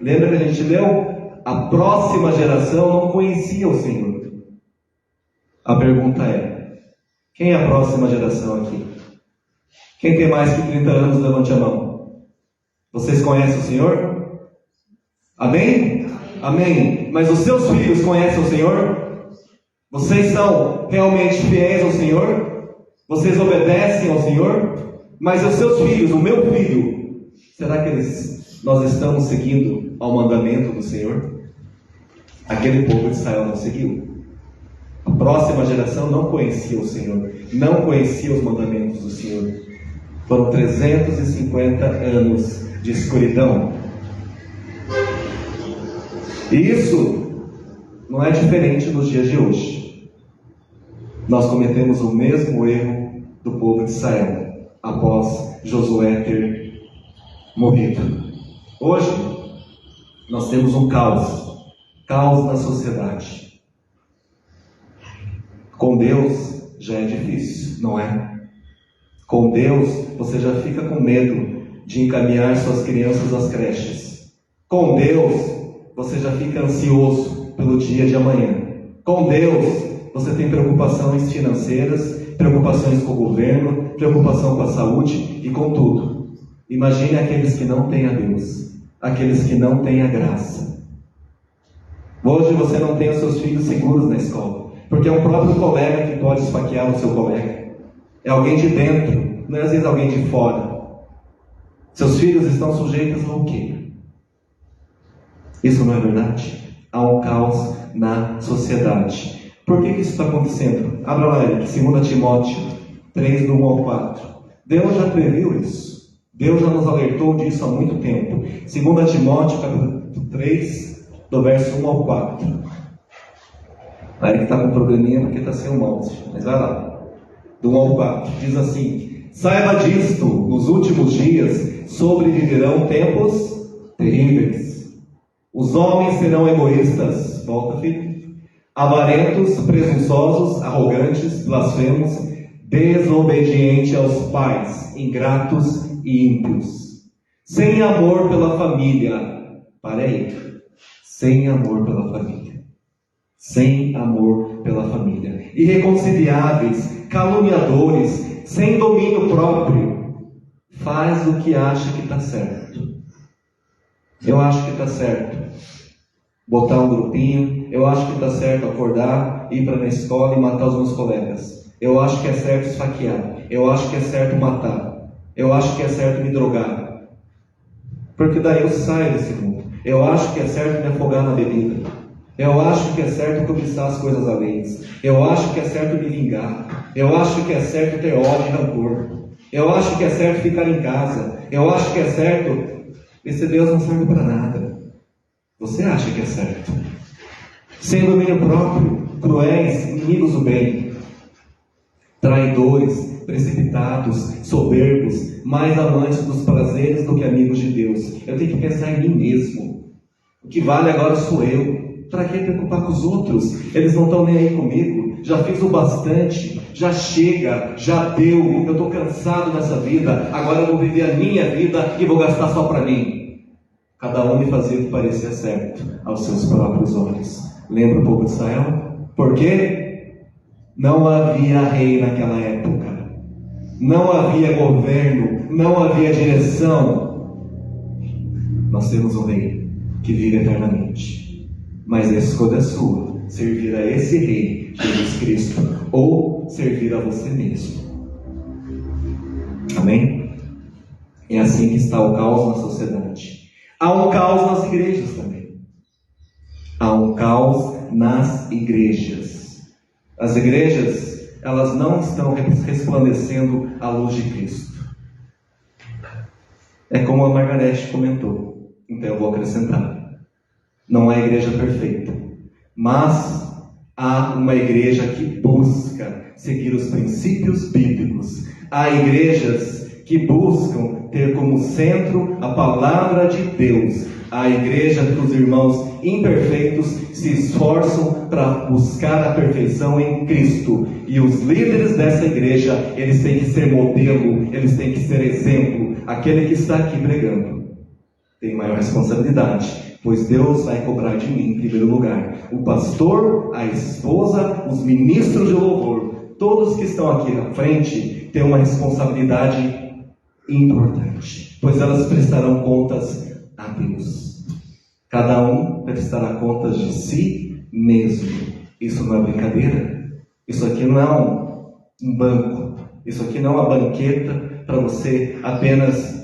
Lembra que a gente leu? A próxima geração não conhecia o Senhor. A pergunta é: quem é a próxima geração aqui? Quem tem mais que 30 anos, levante a mão. Vocês conhecem o Senhor? Amém? Amém. Mas os seus filhos conhecem o Senhor? Vocês são realmente fiéis ao Senhor? Vocês obedecem ao Senhor? Mas os seus filhos, o meu filho, será que nós estamos seguindo ao mandamento do Senhor? Aquele povo de Israel não seguiu. A próxima geração não conhecia o Senhor, não conhecia os mandamentos do Senhor. Foram 350 anos de escuridão. E isso não é diferente nos dias de hoje. Nós cometemos o mesmo erro do povo de Israel após Josué ter morrido. Hoje nós temos um caos na sociedade. Com Deus já é difícil, não é? Com Deus você já fica com medo de encaminhar suas crianças às creches. Com Deus você já fica ansioso pelo dia de amanhã. Com Deus você tem preocupações financeiras, preocupações com o governo, preocupação com a saúde e com tudo. Imagine aqueles que não têm a Deus, aqueles que não têm a graça. Hoje você não tem os seus filhos seguros na escola, porque é um próprio colega que pode esfaquear o seu colega. É alguém de dentro, não é às vezes alguém de fora. Seus filhos estão sujeitos ao quê? Isso não é verdade? Há um caos na sociedade. Por que isso está acontecendo? Abra lá, 2 Timóteo 3, do 1 ao 4. Deus já previu isso. Deus já nos alertou disso há muito tempo. 2 Timóteo capítulo 3, do verso 1 ao 4. Aí que está com probleminha porque está sem o mouse. Mas vai lá. Do 1 ao 4. Diz assim: saiba disto, nos últimos dias sobreviverão tempos terríveis. Os homens serão egoístas. Volta, filho. Avarentos, presunçosos, arrogantes, blasfemos, desobedientes aos pais, ingratos e ímpios, sem amor pela família. Para aí. Sem amor pela família. Sem amor pela família. Irreconciliáveis, caluniadores, sem domínio próprio. Faz o que acha que está certo. Eu acho que está certo botar um grupinho. Eu acho que está certo acordar, ir para a escola e matar os meus colegas. Eu acho que é certo esfaquear. Eu acho que é certo matar. Eu acho que é certo me drogar. Porque daí eu saio desse mundo. Eu acho que é certo me afogar na bebida. Eu acho que é certo cobiçar as coisas alheias. Eu acho que é certo me vingar. Eu acho que é certo ter ódio e rancor. Eu acho que é certo ficar em casa. Eu acho que é certo... Esse Deus não serve para nada. Você acha que é certo? Sem domínio próprio, cruéis, inimigos do bem, traidores, precipitados, soberbos, mais amantes dos prazeres do que amigos de Deus. Eu tenho que pensar em mim mesmo. O que vale agora sou eu. Para que preocupar com os outros? Eles não estão nem aí comigo. Já fiz o bastante, já chega, já deu. Eu estou cansado nessa vida. Agora eu vou viver a minha vida e vou gastar só para mim. Cada um me fazia o que parecia certo aos seus próprios olhos. Lembra o povo de Israel? Por quê? Não havia rei naquela época. Não havia governo. Não havia direção. Nós temos um rei que vive eternamente. Mas a escolha é sua. Servir a esse rei, Jesus Cristo, ou servir a você mesmo. Amém? É assim que está o caos na sociedade. Há um caos nas igrejas também. Há um caos nas igrejas. As igrejas, elas não estão resplandecendo a luz de Cristo. É como a Margarete comentou. Então eu vou acrescentar. Não há igreja perfeita. Mas há uma igreja que busca seguir os princípios bíblicos. Há igrejas que buscam ter como centro a palavra de Deus. A igreja que os irmãos imperfeitos se esforçam para buscar a perfeição em Cristo. E os líderes dessa igreja, eles têm que ser modelo, eles têm que ser exemplo. Aquele que está aqui pregando tem maior responsabilidade, pois Deus vai cobrar de mim em primeiro lugar. O pastor, a esposa, os ministros de louvor, todos que estão aqui na frente têm uma responsabilidade importante, pois elas prestarão contas a Deus. Cada um prestará contas de si mesmo. Isso não é brincadeira. Isso aqui não é um banco. Isso aqui não é uma banqueta para você apenas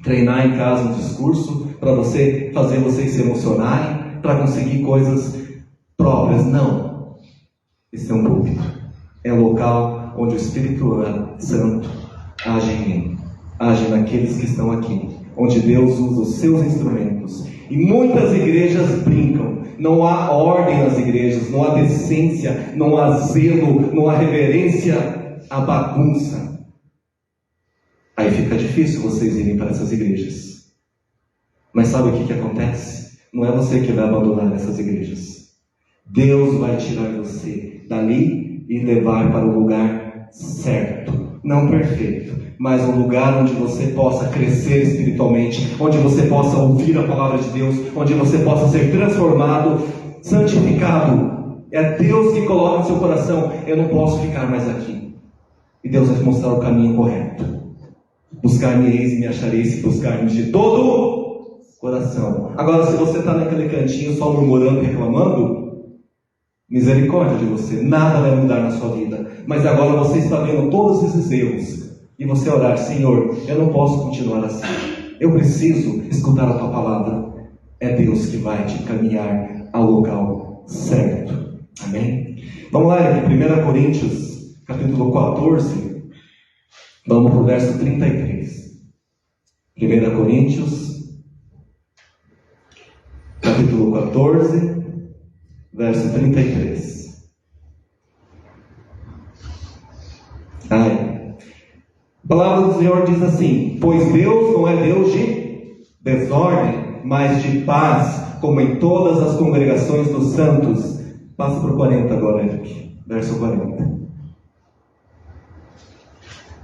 treinar em casa um discurso, para você fazer vocês se emocionarem, para conseguir coisas próprias. Não. Esse é um púlpito. É um local onde o Espírito Santo age em mim, age naqueles que estão aqui, onde Deus usa os seus instrumentos. E muitas igrejas brincam. Não há ordem nas igrejas, não há decência, não há zelo, não há reverência, há bagunça. Aí fica difícil vocês irem para essas igrejas. Mas sabe o que acontece? Não é você que vai abandonar essas igrejas. Deus vai tirar você dali e levar para o lugar certo. Não perfeito, mas um lugar onde você possa crescer espiritualmente, onde você possa ouvir a palavra de Deus, onde você possa ser transformado, santificado. É Deus que coloca no seu coração: eu não posso ficar mais aqui. E Deus vai te mostrar o caminho correto. Buscar-me-eis e me achareis se buscar-me de todo o coração. Agora, se você está naquele cantinho só murmurando, reclamando, misericórdia de você, nada vai mudar na sua vida. Mas agora você está vendo todos esses erros, e você orar: Senhor, eu não posso continuar assim, eu preciso escutar a tua palavra. É Deus que vai te encaminhar ao local certo. Amém? Vamos lá, em 1 Coríntios capítulo 14, vamos para o verso 33. 1 Coríntios capítulo 14, verso 33. A palavra do Senhor diz assim: pois Deus não é Deus de desordem, mas de paz, como em todas as congregações dos santos. Passa para o 40 agora, Eric. Verso 40.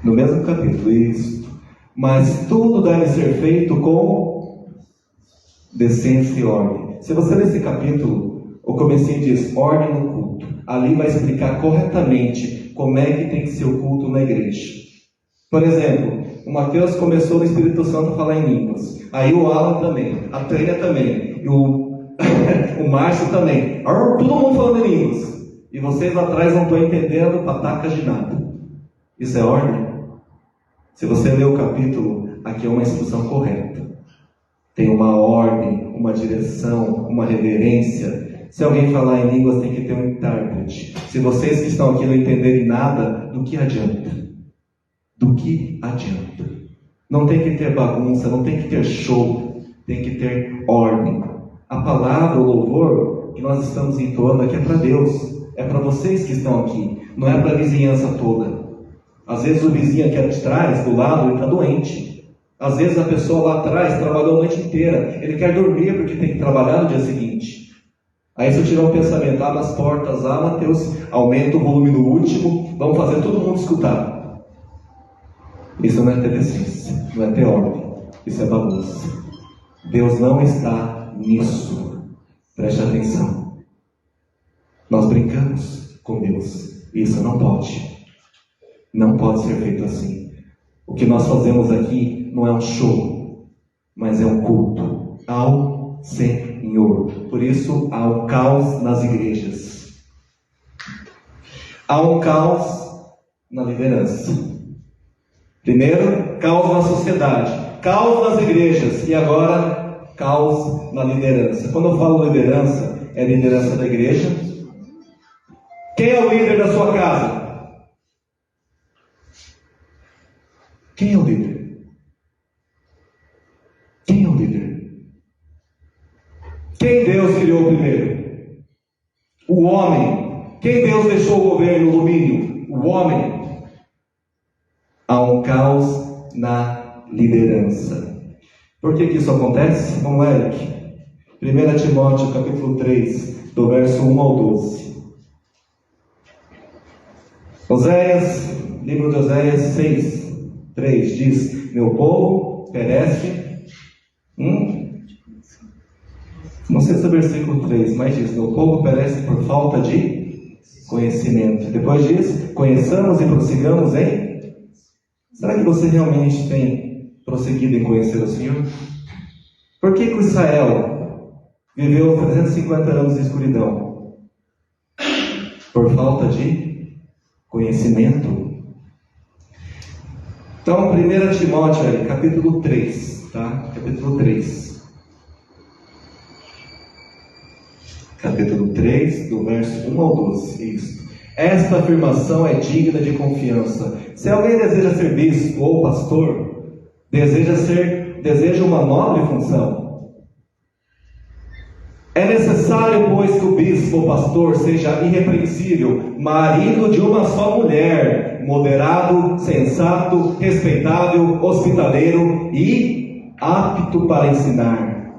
No mesmo capítulo, isso. Mas tudo deve ser feito com decência e ordem. Se você ler esse capítulo, o comecinho diz ordem no culto. Ali vai explicar corretamente como é que tem que ser o culto na igreja. Por exemplo, o Mateus começou no Espírito Santo a falar em línguas. Aí o Alan também, a Tânia também, e o Márcio também. Todo mundo falando em línguas. E vocês lá atrás não estão entendendo patacas de nada. Isso é ordem? Se você ler o capítulo, aqui é uma instrução correta. Tem uma ordem, uma direção, uma reverência. Se alguém falar em línguas, tem que ter um intérprete. Se vocês que estão aqui não entenderem nada, do que adianta? Do que adianta? Não tem que ter bagunça, não tem que ter show, tem que ter ordem. A palavra, o louvor que nós estamos entoando aqui é para Deus, é para vocês que estão aqui, não é para a vizinhança toda. Às vezes o vizinho aqui de trás, do lado, ele está doente. Às vezes a pessoa lá atrás trabalhou a noite inteira, ele quer dormir porque tem que trabalhar no dia seguinte. Aí se eu tiver um pensamento, abre as portas, Mateus, aumenta o volume no último, vamos fazer todo mundo escutar. Isso não é ter decência, não é ter ordem, isso é bagunça. Deus não está nisso. Preste atenção. Nós brincamos com Deus. Isso não pode. Não pode ser feito assim. O que nós fazemos aqui não é um show, mas é um culto ao Senhor. Por isso há um caos nas igrejas. Há um caos na liderança. Primeiro, caos na sociedade, caos nas igrejas e agora, caos na liderança. Quando eu falo liderança, é liderança da igreja. Quem é o líder da sua casa? Quem é o líder? Quem é o líder? Quem Deus criou primeiro? O homem. Quem Deus deixou o governo, o domínio? O homem. Há um caos na liderança. Por que isso acontece? Vamos lá, Eric. 1 Timóteo capítulo 3, do verso 1 ao 12. Oséias, livro de Oséias 6, 3 diz: meu povo perece. Não sei se é o versículo 3, mas diz: meu povo perece por falta de conhecimento. Depois diz: conheçamos e prossigamos em. Será que você realmente tem prosseguido em conhecer o Senhor? Por que Israel viveu 350 anos de escuridão? Por falta de conhecimento. Então, 1 Timóteo, capítulo 3, tá? Capítulo 3. Capítulo 3, do verso 1 ao 12. Isso. Esta afirmação é digna de confiança. Se alguém deseja ser bispo ou pastor, deseja uma nobre função. É necessário, pois, que o bispo ou pastor seja irrepreensível, marido de uma só mulher, moderado, sensato, respeitável, hospitaleiro e apto para ensinar.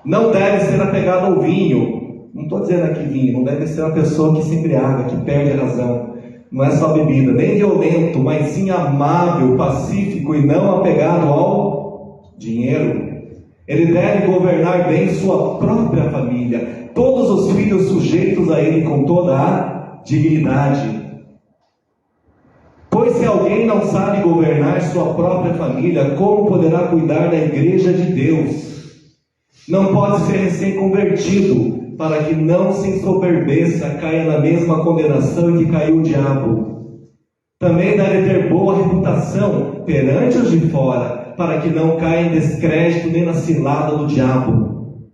Não deve ser apegado ao vinho. Não estou dizendo aqui vinho, não deve ser uma pessoa que se embriaga, que perde a razão. Não é só bebida, nem violento, mas sim amável, pacífico e não apegado ao dinheiro. Ele deve governar bem sua própria família, todos os filhos sujeitos a ele com toda a dignidade. Pois se alguém não sabe governar sua própria família, como poderá cuidar da igreja de Deus? Não pode ser recém-convertido, para que não se ensoberbeça, caia na mesma condenação em que caiu o diabo. Também deve ter boa reputação perante os de fora, para que não caia em descrédito nem na cilada do diabo.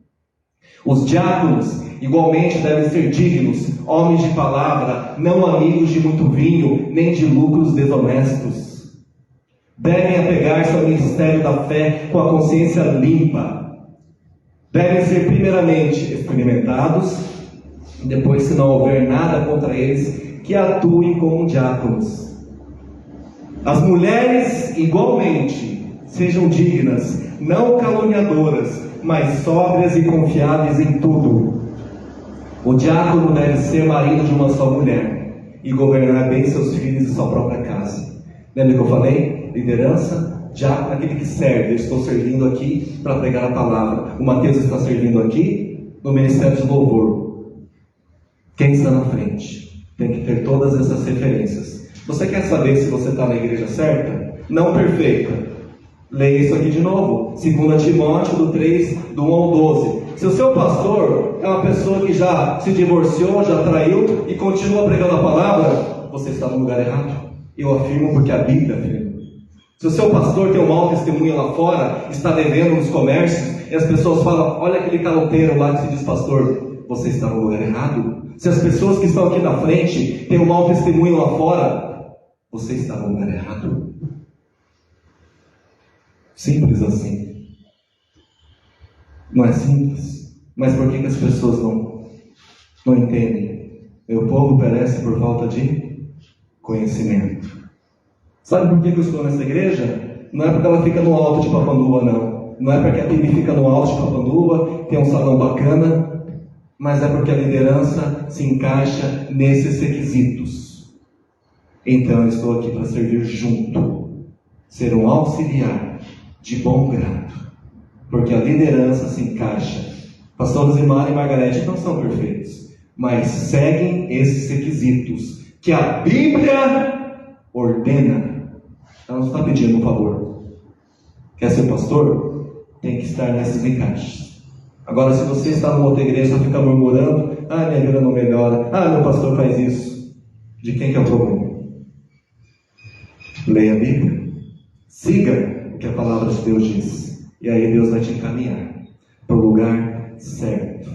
Os diáconos igualmente devem ser dignos, homens de palavra, não amigos de muito vinho, nem de lucros desonestos. Devem apegar-se ao ministério da fé com a consciência limpa. Devem ser primeiramente experimentados, e depois, se não houver nada contra eles, que atuem como diáconos. As mulheres, igualmente, sejam dignas, não caluniadoras, mas sóbrias e confiáveis em tudo. O diácono deve ser marido de uma só mulher, e governar bem seus filhos e sua própria casa. Lembra que eu falei? Liderança. Diácono é aquele que serve. Eu estou servindo aqui para pregar a palavra. O Mateus está servindo aqui no ministério de louvor. Quem está na frente? Tem que ter todas essas referências. Você quer saber se você está na igreja certa? Não perfeita. Leia isso aqui de novo. 2 Timóteo do 3, do 1 ao 12. Se o seu pastor é uma pessoa que já se divorciou, já traiu e continua pregando a palavra, você está no lugar errado. Eu afirmo porque a Bíblia afirma. Se o seu pastor tem um mau testemunho lá fora, está devendo nos comércios, e as pessoas falam: olha aquele caloteiro lá que se diz pastor, você está no lugar errado. Se as pessoas que estão aqui na frente têm um mau testemunho lá fora, você está no lugar errado. Simples assim. Não é simples? Mas por que as pessoas não entendem? Meu povo perece por falta de conhecimento. Sabe por que eu estou nessa igreja? Não é porque ela fica no alto de Papanduva, não. Não é porque a PIB fica no alto de Papanduva, tem um salão bacana, mas é porque a liderança se encaixa nesses requisitos. Então eu estou aqui para servir junto, ser um auxiliar de bom grado, porque a liderança se encaixa. Pastor Zimar e Margarete não são perfeitos, mas seguem esses requisitos que a Bíblia ordena. Ela não está pedindo um favor. Quer ser pastor? Tem que estar nesses encaixes. Agora, se você está numa outra igreja e fica murmurando, minha vida não melhora, meu pastor faz isso, de quem que é o problema? Leia a Bíblia, siga o que a palavra de Deus diz, e aí Deus vai te encaminhar para o lugar certo.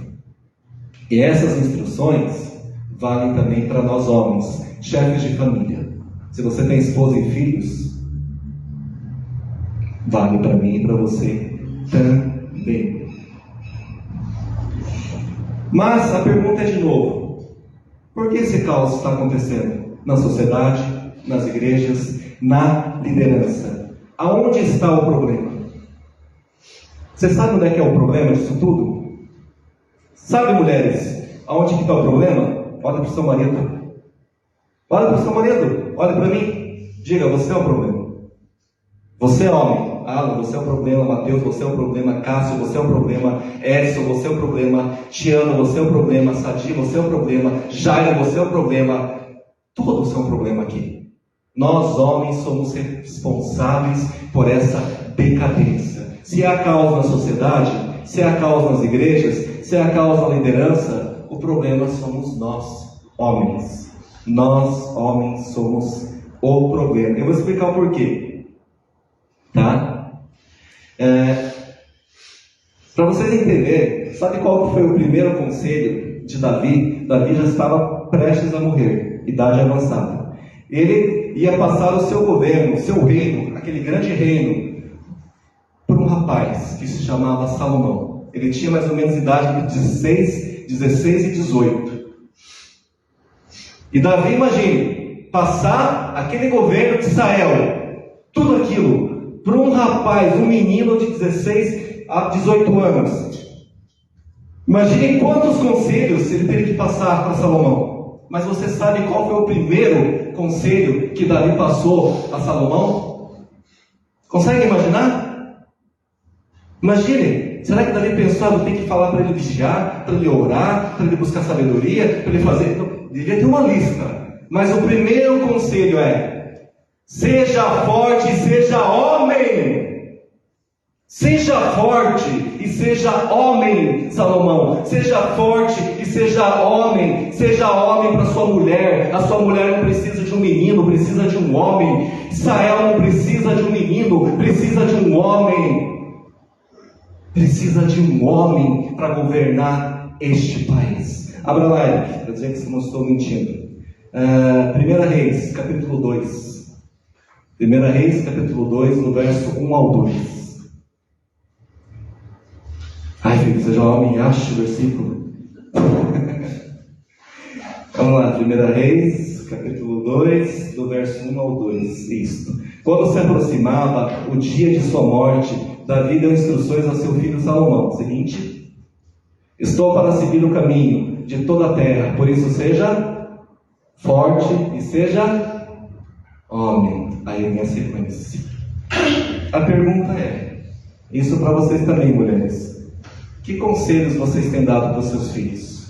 E essas instruções valem também para nós homens, chefes de família. Se você tem esposa e filhos, vale para mim e para você também. Mas a pergunta é de novo: por que esse caos está acontecendo? Na sociedade, nas igrejas, na liderança. Aonde está o problema? Você sabe onde é que é o problema disso tudo? Sabe, mulheres, aonde que está o problema? Olha para o seu marido. Olha para o seu marido. Olha para mim. Diga, você é o problema. Você é homem. Alan, você é o problema. Mateus, você é o problema. Cássio, você é o problema. Edson, você é o problema. Tiano, você é o problema. Sadi, você é o problema. Jairo, você é o problema. Todos são um problema aqui. Nós, homens, somos responsáveis por essa decadência. Se há caos na sociedade, se há caos nas igrejas, se há caos na liderança, o problema somos nós, homens. Nós, homens, somos o problema. Eu vou explicar o porquê. Tá? Para vocês entenderem, sabe qual foi o primeiro conselho de Davi? Davi já estava prestes a morrer, idade avançada. Ele ia passar o seu governo, o seu reino, aquele grande reino, por um rapaz que se chamava Salomão. Ele tinha mais ou menos idade de 16 e 18. E Davi, imagine, passar aquele governo de Israel, tudo aquilo, para um rapaz, um menino de 16 a 18 anos. Imagine quantos conselhos ele teve que passar para Salomão. Mas você sabe qual foi o primeiro conselho que Davi passou a Salomão? Consegue imaginar? Imagine, será que Davi pensou, eu tenho que falar para ele vigiar, para ele orar, para ele buscar sabedoria, para ele fazer... Não, devia ter uma lista. Mas o primeiro conselho é: seja forte e seja homem. Seja forte e seja homem, Salomão. Seja forte e seja homem. Seja homem para sua mulher. A sua mulher não precisa de um menino, precisa de um homem. Israel não precisa de um menino, precisa de um homem. Precisa de um homem para governar este país. Abra lá, Eric, para dizer que você não estou mentindo. 1 Reis, capítulo 2. 1 Reis, capítulo 2, no verso 1 ao 2. Ai, filho, seja homem, ache o versículo. Vamos lá, 1 Reis, capítulo 2, do verso 1 ao 2. Isto. Quando se aproximava o dia de sua morte, Davi deu instruções a seu filho Salomão. Seguinte: estou para seguir o caminho de toda a terra, por isso seja forte e seja homem. Aí vem a sequência. A pergunta é, isso para vocês também, mulheres: que conselhos vocês têm dado para os seus filhos?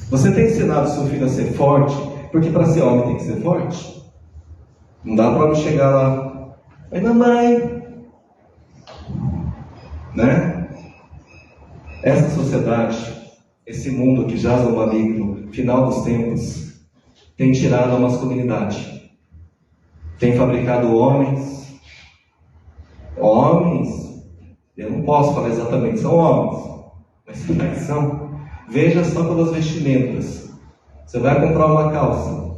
Você tem ensinado o seu filho a ser forte? Porque para ser homem tem que ser forte. Não dá para não chegar lá: oi, mamãe. Né? Essa sociedade, esse mundo que jaz no maligno, final dos tempos, tem tirado a masculinidade. Tem fabricado homens, eu não posso falar exatamente, são homens, mas são. Veja só pelas vestimentas. Você vai comprar uma calça,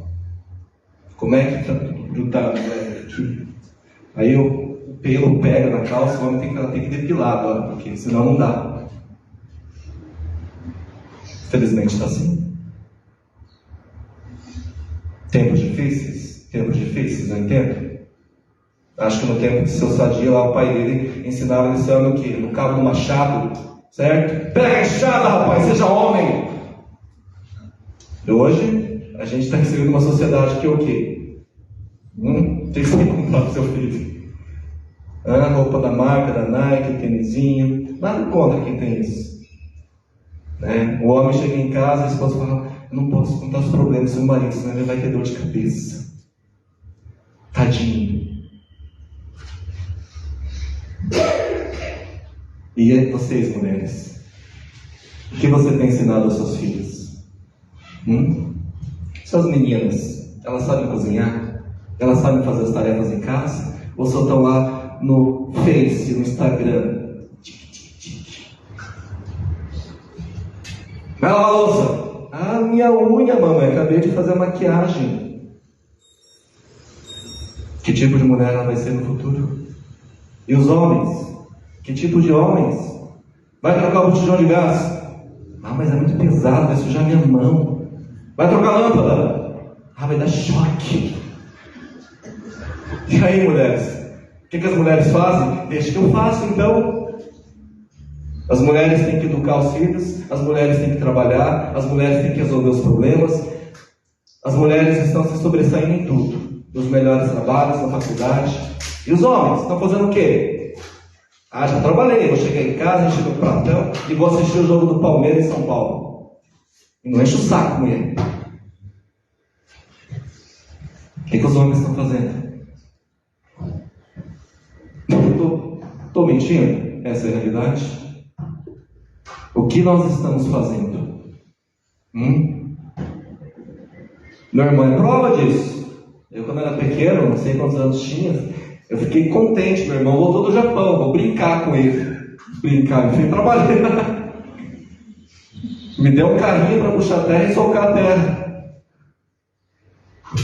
como é que está grudado aqui? Aí o pelo pega na calça, o homem tem que depilar agora, porque senão não dá. Felizmente está assim. Tempos difíceis, eu entendo. Acho que no tempo de seu Sadia, lá o pai dele ensinava esse homem o quê? No cabo do machado, certo? Pega a enxada, rapaz, seja homem! E hoje, a gente está recebendo uma sociedade que é o quê? Tem que comprar para o seu filho. Roupa da marca, da Nike, tênisinho. Nada contra quem tem isso. Né? O homem chega em casa, a esposa fala: eu não posso contar os problemas do meu marido, senão ele vai ter dor de cabeça. Tadinho. E aí, vocês, mulheres, o que você tem ensinado aos seus filhos? Suas meninas, elas sabem cozinhar? Elas sabem fazer as tarefas em casa? Ou só estão lá no Face, no Instagram? Vai lavar a louça. Ah, minha unha, mamãe, acabei de fazer a maquiagem. Que tipo de mulher ela vai ser no futuro? E os homens? Que tipo de homens? Vai trocar o botijão de gás? Ah, mas é muito pesado, vai sujar minha mão. Vai trocar a lâmpada? Ah, vai dar choque. E aí, mulheres? O que as mulheres fazem? Deixa que eu faço, então. As mulheres têm que educar os filhos, as mulheres têm que trabalhar, as mulheres têm que resolver os problemas. As mulheres estão se sobressaindo em tudo. Nos melhores trabalhos, na faculdade. E os homens estão fazendo o quê? Ah, já trabalhei, vou chegar em casa, encher meu pratão e vou assistir o jogo do Palmeiras em São Paulo. E não enche o saco, mulher. O que os homens estão fazendo? Estou mentindo? Essa é a realidade? O que nós estamos fazendo? Meu irmão é prova disso. Eu, quando era pequeno, não sei quantos anos tinha, eu fiquei contente. Meu irmão voltou do Japão, vou brincar com ele. Brincar, me fez trabalhar. Me deu um carrinho para puxar a terra e socar a terra.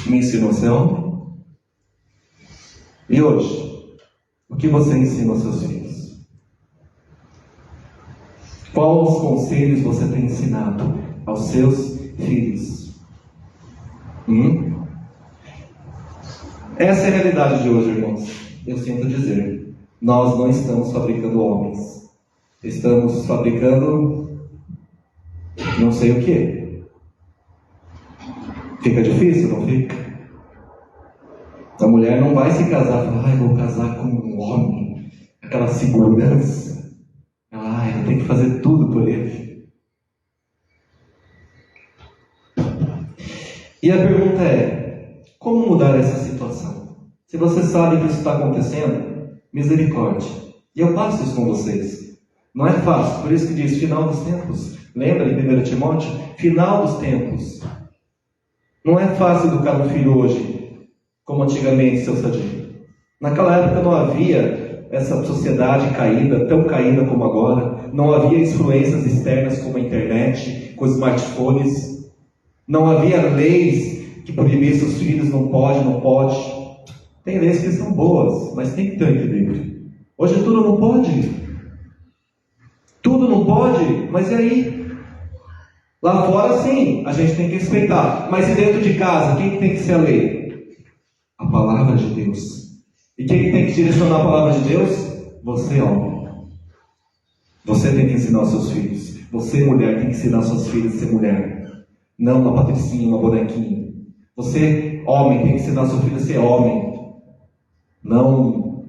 Me ensinou a ser homem. E hoje, o que você ensina aos seus filhos? Quais conselhos você tem ensinado aos seus filhos? Essa é a realidade de hoje, irmãos. Eu sinto dizer, nós não estamos fabricando homens. Estamos fabricando não sei o que. Fica difícil, não fica? A mulher não vai se casar e falar: vou casar com um homem. Aquela segurança. Eu tenho que fazer tudo por ele. E a pergunta é: como mudar essa situação? Se você sabe que isso está acontecendo, misericórdia. E eu passo isso com vocês. Não é fácil, por isso que diz final dos tempos. Lembra em 1 Timóteo? Final dos tempos. Não é fácil educar um filho hoje, como antigamente, seu Sadinho. Naquela época não havia essa sociedade caída, tão caída como agora. Não havia influências externas como a internet, com os smartphones. Não havia leis que proibissem os filhos, não pode, não pode. Tem leis que são boas, mas tem que ter um equilíbrio. Hoje tudo não pode. Tudo não pode, mas e aí? Lá fora sim, a gente tem que respeitar. Mas e dentro de casa, quem tem que ser a lei? A palavra de Deus. E quem tem que direcionar a palavra de Deus? Você, homem. Você tem que ensinar os seus filhos. Você, mulher, tem que ensinar suas filhas a ser mulher. Não uma patricinha, uma bonequinha. Você, homem, tem que ensinar seu filho a ser homem. Não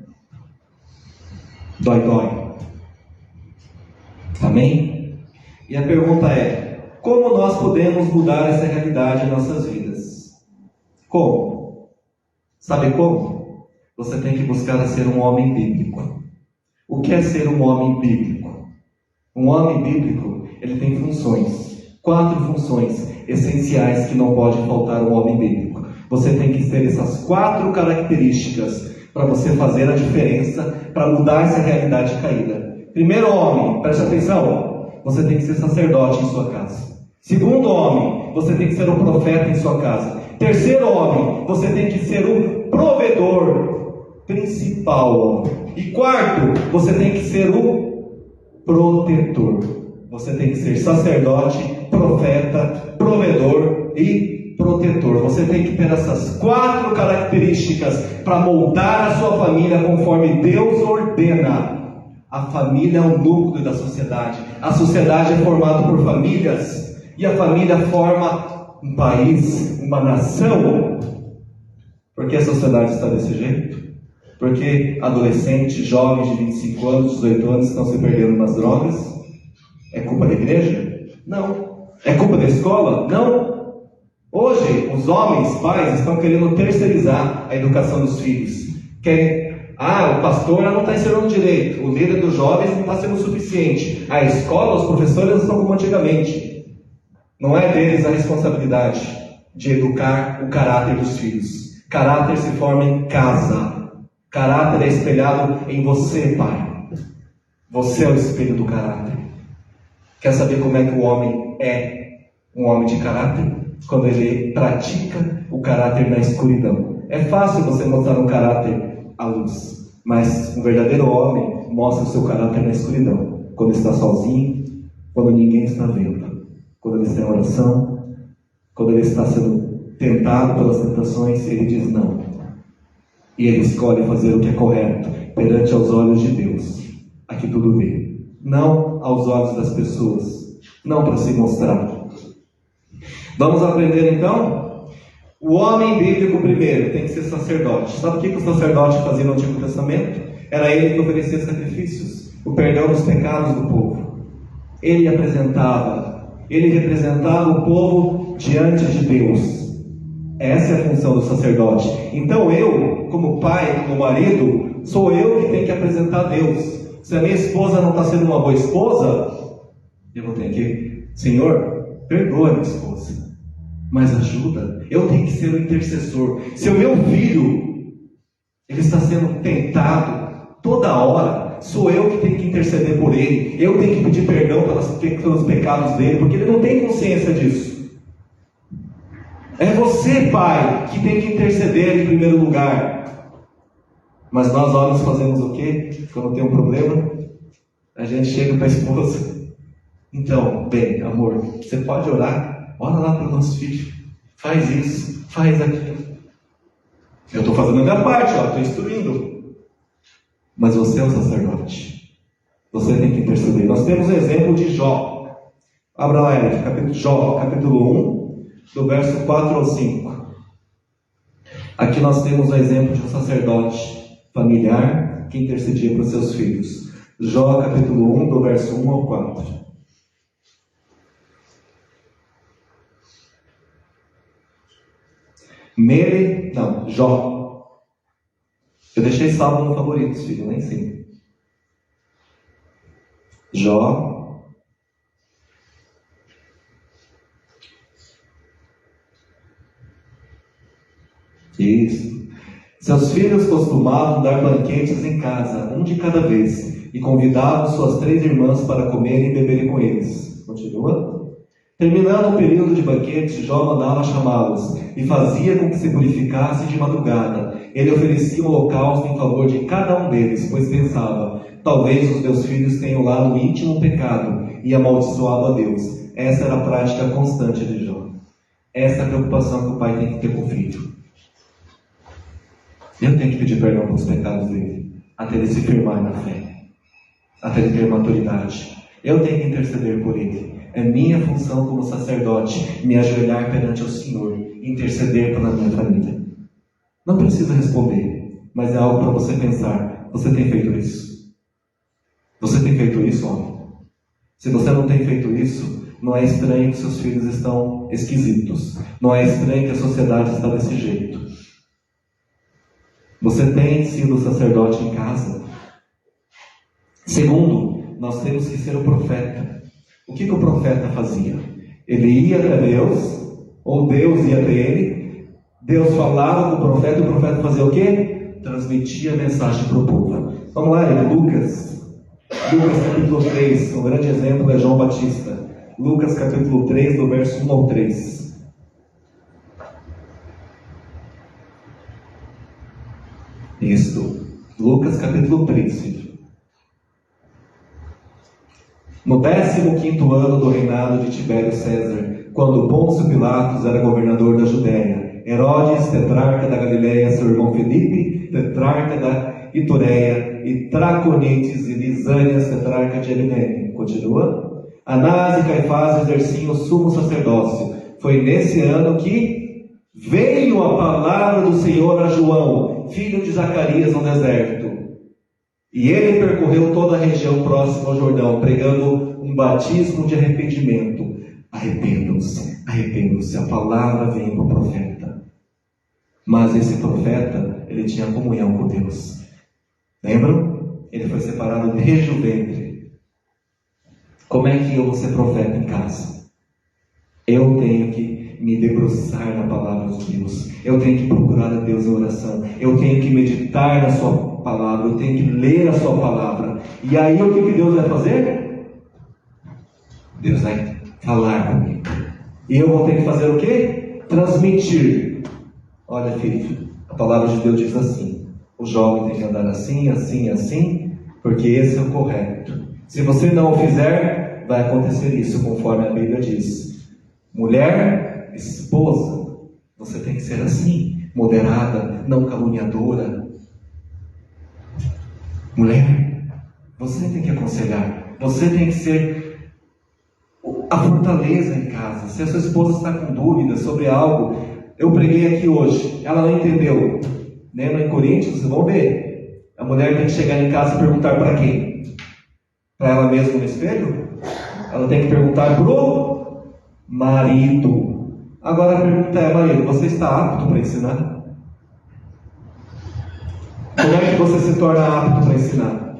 dói. Amém? E a pergunta é: como nós podemos mudar essa realidade em nossas vidas? Como? Sabe como? Você tem que buscar ser um homem bíblico. O que é ser um homem bíblico? Um homem bíblico, ele tem funções. 4 funções essenciais que não pode faltar um homem bíblico. Você tem que ter essas 4 características para você fazer a diferença, para mudar essa realidade caída. Primeiro homem, preste atenção, você tem que ser sacerdote em sua casa. Segundo homem, você tem que ser um profeta em sua casa. Terceiro homem, você tem que ser um provedor principal. E quarto, você tem que ser um protetor. Você tem que ser sacerdote, profeta, provedor e protetor. Você tem que ter essas 4 características para moldar a sua família conforme Deus ordena. A família é o núcleo da sociedade. A sociedade é formada por famílias. E a família forma um país, uma nação. Por que a sociedade está desse jeito? Porque adolescentes, jovens de 25 anos, 18 anos estão se perdendo nas drogas. É culpa da igreja? Não. É culpa da escola? Não. Hoje, os homens, pais, estão querendo terceirizar a educação dos filhos. O pastor não está ensinando direito, o líder dos jovens não está sendo suficiente, a escola, os professores não estão como antigamente. Não é deles a responsabilidade de educar o caráter dos filhos. Caráter se forma em casa. Caráter é espelhado em você, pai. Você é o espelho do caráter. Quer saber como é que o homem é um homem de caráter? Quando ele pratica o caráter na escuridão. É fácil você mostrar um caráter à luz, mas um verdadeiro homem mostra o seu caráter na escuridão. Quando está sozinho, quando ninguém está vendo, quando ele está em oração, quando ele está sendo tentado pelas tentações, ele diz não. E ele escolhe fazer o que é correto perante aos olhos de Deus. Aqui tudo vê. Não aos olhos das pessoas. Não para se mostrar. Vamos aprender então? O homem bíblico primeiro tem que ser sacerdote. Sabe o que o sacerdote fazia no Antigo Testamento? Era ele que oferecia sacrifícios, o perdão dos pecados do povo. Ele representava o povo diante de Deus. Essa é a função do sacerdote. Então eu, como pai, como marido, sou eu que tenho que apresentar a Deus. Se a minha esposa não está sendo uma boa esposa, eu vou ter que, Senhor, perdoa a minha esposa, mas ajuda. Eu tenho que ser o intercessor. Se o meu filho ele está sendo tentado toda hora, sou eu que tenho que interceder por ele. Eu tenho que pedir perdão pelos pecados dele, porque ele não tem consciência disso. É você, pai, que tem que interceder em primeiro lugar. Mas nós homens fazemos o quê? Quando tem um problema, a gente chega para a esposa. Então, bem, amor, você pode orar? Ora lá para o nosso filho. Faz isso, faz aquilo. Eu estou fazendo a minha parte, estou instruindo. Mas você é o sacerdote. Você tem que interceder. Nós temos o exemplo de Jó. Abra lá, Eric, Jó, capítulo 1. Do verso 4 ao 5. Aqui nós temos o exemplo de um sacerdote familiar que intercedia para os seus filhos. Jó capítulo 1, do verso 1 ao 4. Jó. Eu deixei salvo no favoritos, filho, nem sei. Jó. Isso. Seus filhos costumavam dar banquetes em casa, um de cada vez, e convidavam suas 3 irmãs para comerem e beberem com eles. Continua. Terminando o período de banquete, Jó mandava chamá-los e fazia com que se purificasse de madrugada. Ele oferecia um holocausto em favor de cada um deles, pois pensava: talvez os meus filhos tenham lá no íntimo pecado e amaldiçoado a Deus. Essa era a prática constante de Jó. Essa é a preocupação que o pai tem que ter com o filho. Eu tenho que pedir perdão pelos pecados dele, até ele se firmar na fé, até ele ter maturidade. Eu tenho que interceder por ele. É minha função como sacerdote me ajoelhar perante o Senhor e interceder pela minha família. Não precisa responder, mas é algo para você pensar. Você tem feito isso? Você tem feito isso, homem? Se você não tem feito isso, não é estranho que seus filhos estão esquisitos. Não é estranho que a sociedade está desse jeito. Você tem sido sacerdote em casa? Segundo, nós temos que ser o profeta. O que o profeta fazia? Ele ia até Deus, ou Deus ia até ele. Deus falava com o profeta, e o profeta fazia o quê? Transmitia a mensagem para o povo. Vamos lá, Lucas capítulo 3, um grande exemplo é João Batista. Lucas capítulo 3, do verso 1 ao 3. Isto, Lucas capítulo 3, filho. No 15º ano do reinado de Tibério César, quando Pôncio Pilatos era governador da Judéia, Herodes, tetrarca da Galileia, seu irmão Filipe, tetrarca da Itureia, e Traconites e Lisânias, tetrarca de Abilene. Continua. Anás e Caifás exerciam o sumo sacerdócio. Foi nesse ano que veio a palavra do Senhor a João, filho de Zacarias, no deserto. E ele percorreu toda a região próxima ao Jordão, pregando um batismo de arrependimento. Arrependam-se, arrependam-se. A palavra vem para o profeta. Mas esse profeta, ele tinha comunhão com Deus. Lembram? Ele foi separado desde o ventre. Como é que eu vou ser profeta em casa? Eu tenho que me debruçar na palavra de Deus. Eu tenho que procurar a Deus em oração. Eu tenho que meditar na sua palavra. Eu tenho que ler a sua palavra. E aí o que Deus vai fazer? Deus vai falar comigo. E eu vou ter que fazer o quê? Transmitir. Olha, filho, a palavra de Deus diz assim: o jovem tem que andar assim, assim, assim, porque esse é o correto. Se você não o fizer, vai acontecer isso, conforme a Bíblia diz. Mulher, esposa, você tem que ser assim, moderada, não caluniadora. Mulher, você tem que aconselhar, você tem que ser a fortaleza em casa. Se a sua esposa está com dúvidas sobre algo, eu preguei aqui hoje, ela não entendeu. Lembra em Coríntios? Vocês vão ver. A mulher tem que chegar em casa e perguntar para quem? Para ela mesma no espelho? Ela tem que perguntar pro marido. Agora a pergunta é: marido, você está apto para ensinar? Como é que você se torna apto para ensinar?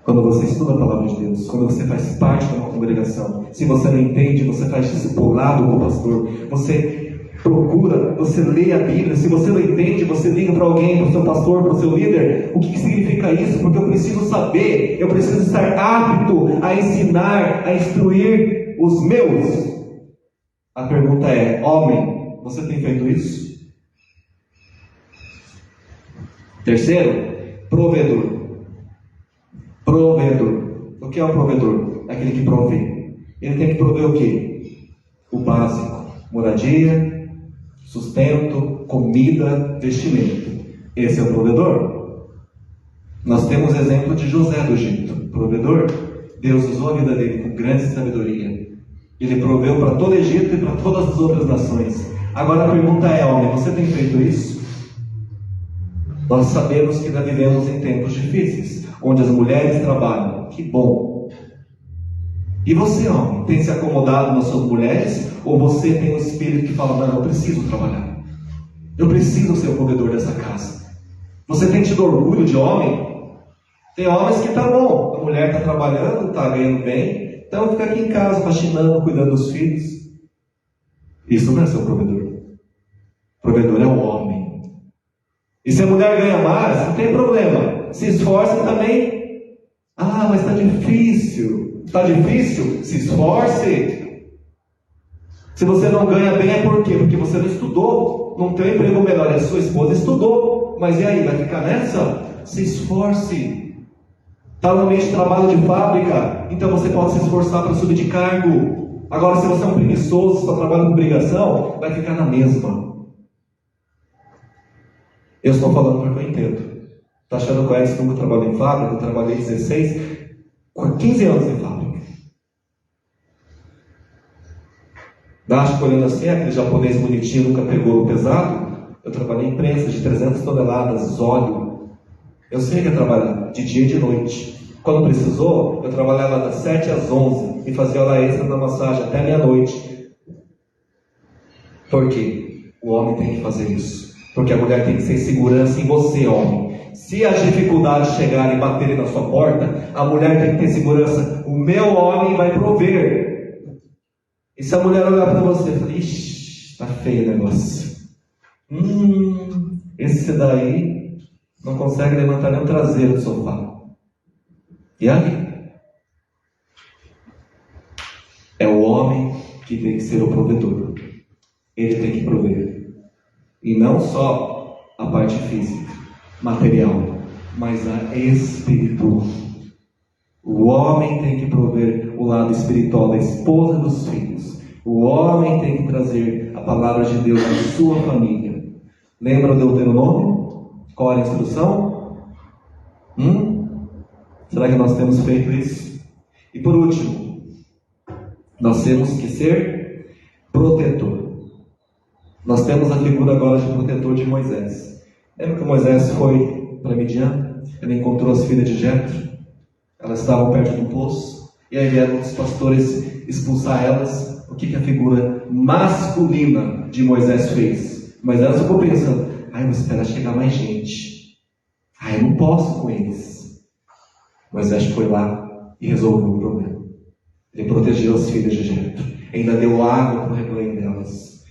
Quando você estuda a palavra de Deus, quando você faz parte de uma congregação. Se você não entende, você faz discipulado com o pastor. Você procura, você lê a Bíblia. Se você não entende, você liga para alguém, para o seu pastor, para o seu líder. O que significa isso? Porque eu preciso saber, eu preciso estar apto a ensinar, a instruir os meus. A pergunta é: homem, você tem feito isso? Terceiro, provedor. Provedor. O que é um provedor? É aquele que provê. Ele tem que prover o quê? O básico: moradia, sustento, comida, vestimento. Esse é o provedor. Nós temos exemplo de José do Egito, provedor. Deus usou a vida dele com grande sabedoria. Ele proveu para todo o Egito e para todas as outras nações. Agora a pergunta é: homem, você tem feito isso? Nós sabemos que ainda vivemos em tempos difíceis, onde as mulheres trabalham. Que bom! E você, homem, tem se acomodado nas suas mulheres? Ou você tem um espírito que fala: não, eu preciso trabalhar, eu preciso ser o provedor dessa casa? Você tem tido orgulho de homem? Tem homens que tá bom, a mulher está trabalhando, está ganhando bem, então fica aqui em casa, faxinando, cuidando dos filhos. Isso não é ser o provedor. O provedor é o homem. E se a mulher ganha mais, não tem problema, se esforce também. Ah, mas está difícil. Está difícil? Se esforce. Se você não ganha bem, é por quê? Porque você não estudou, não tem um emprego melhor. A sua esposa estudou, mas e aí, vai ficar nessa? Se esforce. Está no ambiente de trabalho de fábrica, então você pode se esforçar para subir de cargo. Agora, se você é um preguiçoso, só trabalha com obrigação, vai ficar na mesma. Eu estou falando porque eu entendo. Está achando que o Edson nunca trabalhou em fábrica? Eu trabalhei 15 anos em fábrica. Acho que olhando assim, aquele japonês bonitinho nunca pegou no pesado. Eu trabalhei em prensas de 300 toneladas, óleo. Eu sei que é trabalhar de dia e de noite. Quando precisou, eu trabalhava das 7 às 11 e fazia hora extra na massagem até meia-noite. Por quê? O homem tem que fazer isso. Porque a mulher tem que ser segurança em você, homem. Se as dificuldades chegarem e baterem na sua porta, a mulher tem que ter segurança. O meu homem vai prover. E se a mulher olhar para você e falar: ixi, está feio o negócio. Esse daí não consegue levantar nem o traseiro do sofá. E aí? É o homem que tem que ser o provedor. Ele tem que prover. E não só a parte física, material, mas a espiritual. O homem tem que prover o lado espiritual da esposa e dos filhos. O homem tem que trazer a palavra de Deus à sua família. Lembra do Deuteronômio? Qual era a instrução? Será que nós temos feito isso? E por último, nós temos que ser protetor. Nós temos a figura agora de protetor de Moisés. Lembra que Moisés foi para Midian? Ele encontrou as filhas de Jetro. Elas estavam perto do poço. E aí vieram os pastores expulsar elas. O que a figura masculina de Moisés fez? Moisés ficou pensando: ai, eu vou esperar chegar mais gente. Ai, eu não posso com eles. Moisés foi lá e resolveu o problema. Ele protegeu as filhas de Jetro. Ainda deu água para o rebanho delas.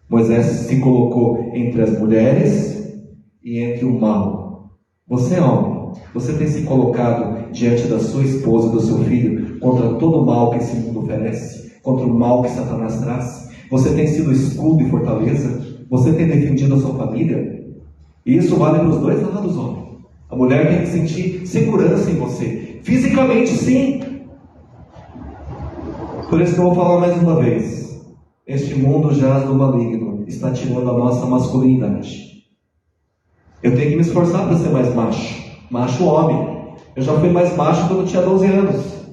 Moisés se colocou entre as mulheres e entre o mal. Você é homem. Você tem se colocado diante da sua esposa e do seu filho contra todo o mal que esse mundo oferece, contra o mal que Satanás traz? Você tem sido escudo e fortaleza? Você tem defendido a sua família? E isso vale para os dois lados, homem. A mulher tem que sentir segurança em você. Fisicamente, sim. Por isso que eu vou falar mais uma vez. Este mundo jaz do maligno, está tirando a nossa masculinidade. Eu tenho que me esforçar para ser mais macho. Macho homem. Eu já fui mais macho quando eu tinha 12 anos.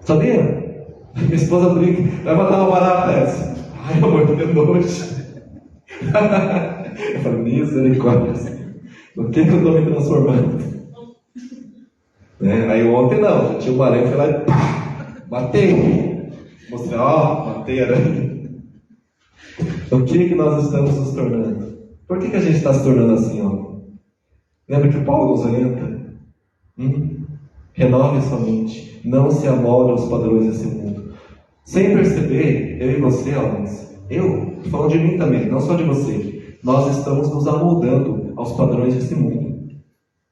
Sabia? Minha esposa brinca: vai matar uma barata essa. Ai, amor, que nojo. Eu falo: misericórdia. No que eu estou me transformando? Aí ontem não, já tinha uma aranha, fui lá e pá, matei. Mostrei: ó, matei a aranha. O que nós estamos nos tornando? Por que a gente está se tornando assim, ó? Lembra que Paulo nos orienta? Renove a sua mente. Não se amolde aos padrões desse mundo. Sem perceber, eu e você, homens, eu, estou falando de mim também, não só de você, nós estamos nos amoldando aos padrões desse mundo.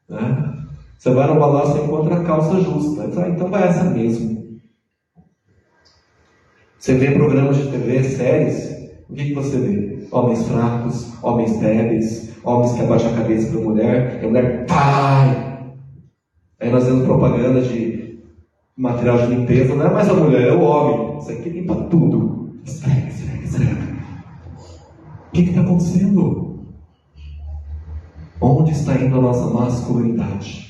Né? Você vai no balanço e encontra a calça justa. Então vai essa mesmo. Você vê programas de TV, séries, o que você vê? Homens fracos, homens débeis, homens que abaixam a cabeça para a mulher, e a mulher, pai! Aí nós vemos propaganda de material de limpeza, não é mais a mulher, é o homem. Isso aqui limpa tudo. Esfrega, esfrega, esfrega. O que está acontecendo? Onde está indo a nossa masculinidade?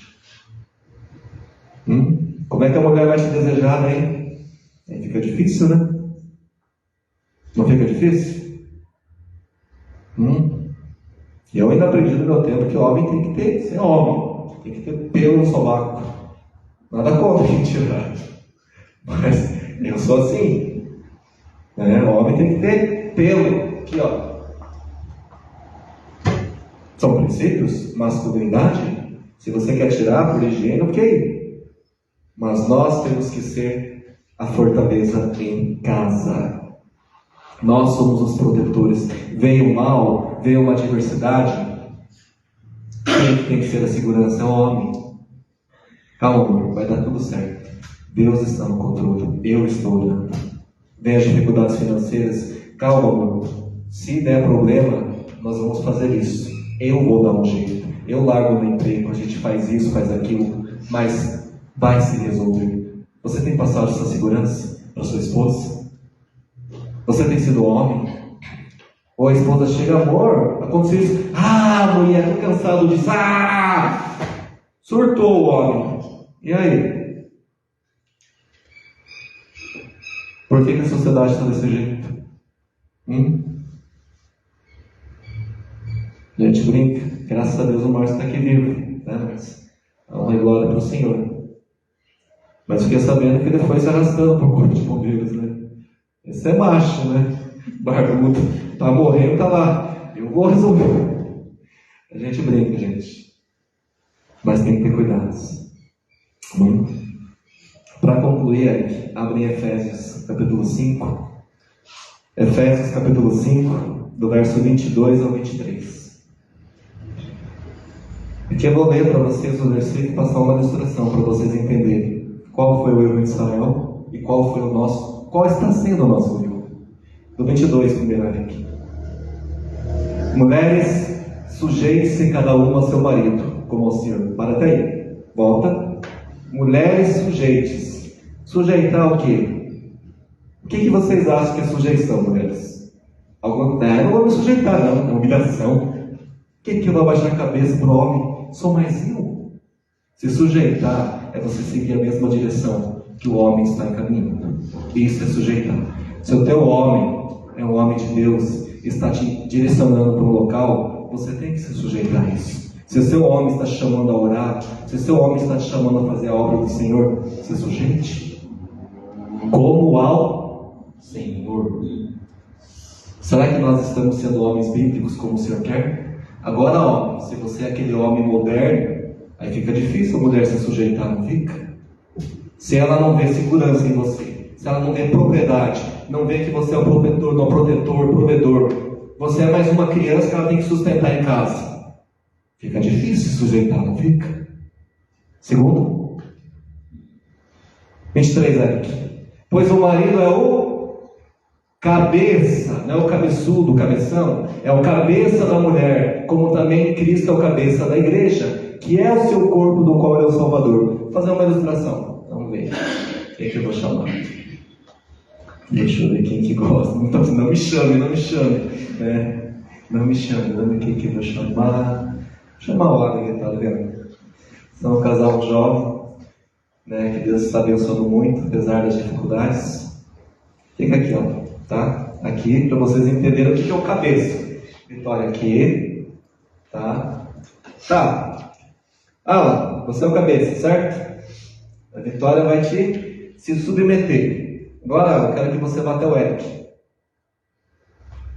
Como é que a mulher vai te desejar, né? Aí fica difícil, né? Não fica difícil? E eu ainda aprendi no meu tempo que o homem tem que ser homem. Tem que ter pelo no sovaco. Nada contra quem tirar. Mas eu sou assim. O homem tem que ter pelo. Aqui, ó. São princípios, masculinidade. Se você quer tirar por higiene, ok. Mas nós temos que ser a fortaleza em casa. Nós somos os protetores. Veio o mal, veio uma adversidade. Quem tem que ser a segurança é o homem. Calma, amor, vai dar tudo certo. Deus está no controle. Eu estou olhando. Vem as dificuldades financeiras. Calma, amor. Se der problema, nós vamos fazer isso. Eu vou dar um jeito. Eu largo o meu emprego. A gente faz isso, faz aquilo. Mas vai se resolver. Você tem passado essa segurança para sua esposa? Você tem sido homem? Ou a esposa chega: amor, aconteceu isso. Mulher, estou cansado disso. Surtou o homem. E aí? Por que a sociedade está desse jeito? A gente brinca. Graças a Deus o Márcio está aqui vivo. Mas honra e glória para o Senhor. Mas fiquei sabendo que ele foi se arrastando para o corpo de bombeiros, né? Esse é macho, né? Barbudo. Tá morrendo, tá lá. Eu vou resolver. A gente brinca, gente. Mas tem que ter cuidados. Para concluir, Eric, abre em Efésios capítulo 5. Efésios capítulo 5, do verso 22 ao 23. Aqui eu vou ler para vocês o versículo e passar uma ilustração para vocês entenderem qual foi o erro de Israel e qual está sendo o nosso erro. Do 22, primeiro, Eric. Mulheres, sujeite-se cada uma ao seu marido, como ao Senhor. Para até aí. Volta. Mulheres, sujeites. Sujeitar o quê? O que vocês acham que é sujeição, mulheres? Não vou me sujeitar, não. É humilhação. O que eu vou abaixar a cabeça para o homem? Sou mais eu. Se sujeitar é você seguir a mesma direção que o homem está encaminhando. Isso é sujeitar. Se o teu homem é um homem de Deus, está te direcionando para um local, você tem que se sujeitar a isso. Se o seu homem está te chamando a orar, se o seu homem está te chamando a fazer a obra do Senhor, se sujeite como ao Senhor. Será que nós estamos sendo homens bíblicos como o Senhor quer? Agora, ó, se você é aquele homem moderno, aí fica difícil a mulher se sujeitar, não fica? Se ela não vê segurança em você, se ela não vê propriedade, não vê que você é o protetor, não protetor, provedor, você é mais uma criança que ela tem que sustentar em casa. Fica difícil se sujeitar, não fica? Segundo, 23, Eric. Pois o marido é o cabeça, não é o cabeçudo, o cabeção, é o cabeça da mulher, como também Cristo é o cabeça da igreja, que é o seu corpo, do qual ele é o Salvador. Vou fazer uma ilustração. Vamos ver. Quem que eu vou chamar? Deixa eu ver quem que gosta. Não me chame, não me chame. Não me chame. Vamos ver quem que eu vou chamar. Chamar o Adam, tá vendo? São um casal jovem, que Deus está abençoando muito, apesar das dificuldades. Fica aqui, ó, tá? Aqui, para vocês entenderem o que é o cabeça. Vitória aqui, tá? Tá. Alan, você é o cabeça, certo? A Vitória vai te se submeter. Agora, eu quero que você vá até o Eric.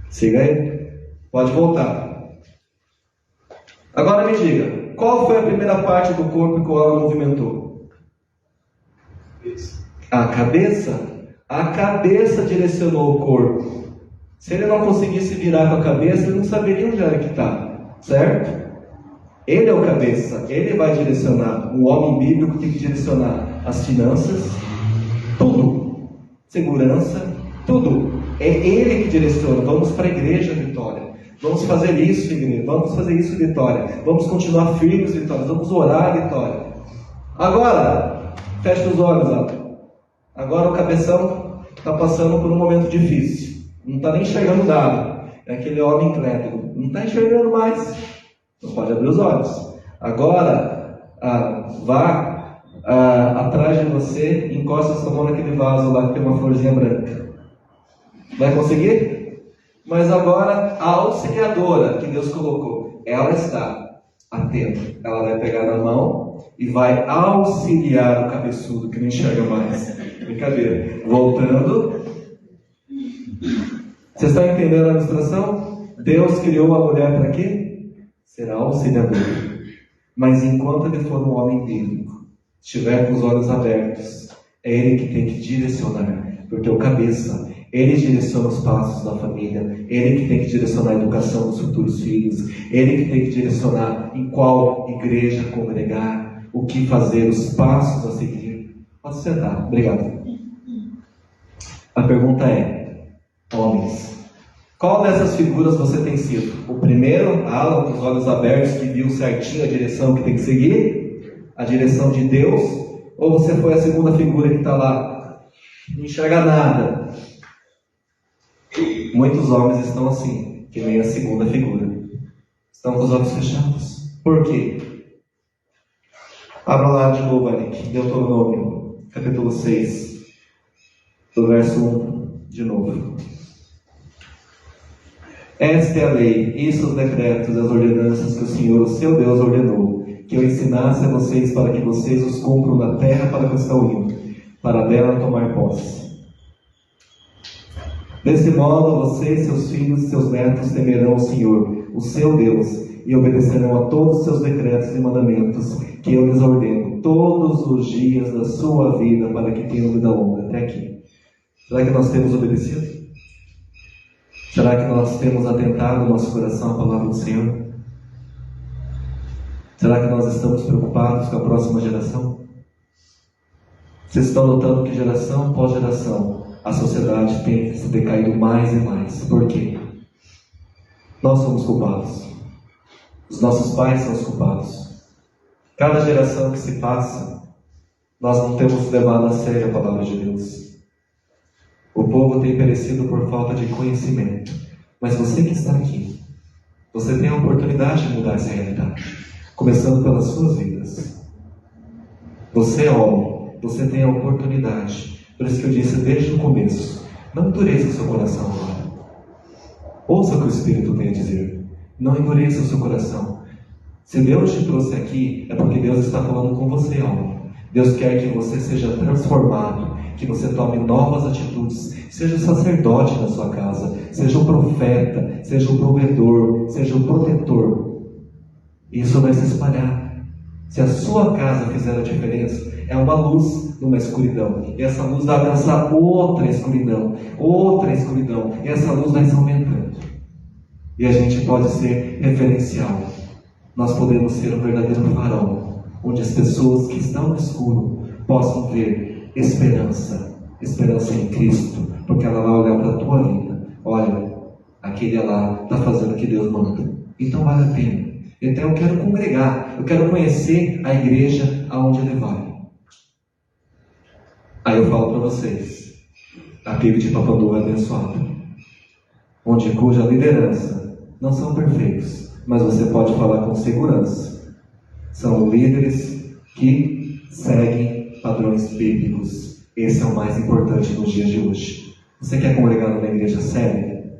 Siga aí. Pode voltar. Agora me diga, qual foi a primeira parte do corpo que o Alan movimentou? A cabeça? A cabeça direcionou o corpo. Se ele não conseguisse virar com a cabeça, ele não saberia onde era que está, certo? Ele é o cabeça, ele vai direcionar. O homem bíblico tem que direcionar as finanças, tudo, segurança, tudo. É ele que direciona. Vamos para a igreja, Vitória. Vamos fazer isso, igreja. Vamos fazer isso, Vitória. Vamos continuar firmes, Vitória. Vamos orar, Vitória. Agora, fecha os olhos, Adam. Agora o cabeção está passando por um momento difícil. Não está nem enxergando nada. É aquele homem incrédulo. Não está enxergando mais. Não pode abrir os olhos. Agora, vá atrás de você, encosta sua mão naquele vaso lá que tem uma florzinha branca. Vai conseguir? Mas agora, a auxiliadora que Deus colocou, ela está atenta. Ela vai pegar na mão e vai auxiliar o cabeçudo que não enxerga mais. Brincadeira. Voltando. Você está entendendo a ilustração? Deus criou a mulher para quê? Será auxiliadora. Mas enquanto ele for um homem bíblico, estiver com os olhos abertos, é ele que tem que direcionar. Porque o cabeça, ele direciona os passos da família, ele que tem que direcionar a educação dos futuros filhos, ele que tem que direcionar em qual igreja congregar, o que fazer, os passos a seguir. Pode sentar. Obrigado. A pergunta é, homens, qual dessas figuras você tem sido? O primeiro, Alan, com os olhos abertos, que viu certinho a direção que tem que seguir, a direção de Deus, ou você foi a segunda figura que está lá, não enxerga nada? Muitos homens estão assim, que nem a segunda figura. Estão com os olhos fechados. Por quê? Abra lá de novo, Eric. Deuteronômio, capítulo 6, do verso 1, de novo. Esta é a lei, isso os decretos, as ordenanças que o Senhor, o seu Deus, ordenou, que eu ensinasse a vocês para que vocês os cumpram na terra para que estão indo, para dela tomar posse. Desse modo, vocês, seus filhos e seus netos temerão o Senhor, o seu Deus, e obedecerão a todos os seus decretos e mandamentos que eu lhes ordeno todos os dias da sua vida, para que tenham vida longa. Até aqui. Será que nós temos obedecido? Será que nós temos atentado o nosso coração à palavra do Senhor? Será que nós estamos preocupados com a próxima geração? Vocês estão notando que geração após geração a sociedade tem se decaído mais e mais. Por quê? Nós somos culpados. Os nossos pais são os culpados. Cada geração que se passa, nós não temos levado a sério a palavra de Deus. O povo tem perecido por falta de conhecimento. Mas você que está aqui, você tem a oportunidade de mudar essa realidade, começando pelas suas vidas. Você é homem, você tem a oportunidade. Por isso que eu disse desde o começo, não endureça o seu coração agora. Ouça o que o Espírito tem a dizer. Não endureça o seu coração. Se Deus te trouxe aqui, é porque Deus está falando com você, homem. Deus quer que você seja transformado, que você tome novas atitudes, seja o sacerdote na sua casa, seja o profeta, seja o provedor, seja o protetor. Isso vai se espalhar. Se a sua casa fizer a diferença, é uma luz numa escuridão, e essa luz vai alcançar outra escuridão, e essa luz vai se aumentando. E a gente pode ser referencial. Nós podemos ser um verdadeiro farol, onde as pessoas que estão no escuro possam ver esperança em Cristo, porque ela vai olhar para a tua vida. Olha, aquele lá está fazendo o que Deus manda, então vale a pena. Então eu quero congregar, eu quero conhecer a igreja aonde ele vai. Aí eu falo para vocês, a PIB de Papandu é abençoada, cuja liderança não são perfeitos, mas você pode falar com segurança. São líderes que seguem padrões bíblicos. Esse é o mais importante nos dias de hoje. Você quer congregar numa igreja séria?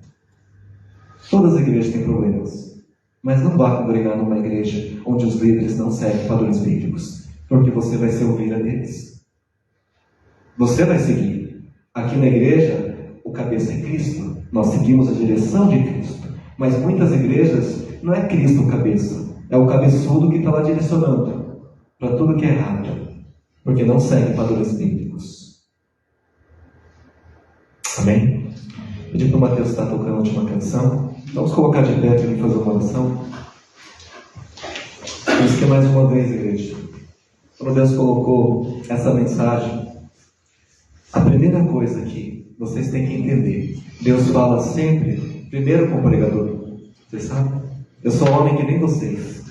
Todas as igrejas têm problemas, mas não vá congregar numa igreja onde os líderes não seguem padrões bíblicos, porque você vai ser ovelha deles. Você vai seguir. Aqui na igreja, o cabeça é Cristo. Nós seguimos a direção de Cristo. Mas muitas igrejas não é Cristo o cabeça, é o cabeçudo que está lá direcionando para tudo que é errado, porque não segue padrões bíblicos. Amém? Pedi para o Mateus estar tocando a última canção. Vamos colocar de pé para ele fazer uma oração. Por isso que mais uma vez, igreja, quando Deus colocou essa mensagem, a primeira coisa que vocês têm que entender, Deus fala sempre primeiro com o pregador. Vocês sabem? Eu sou homem que nem vocês,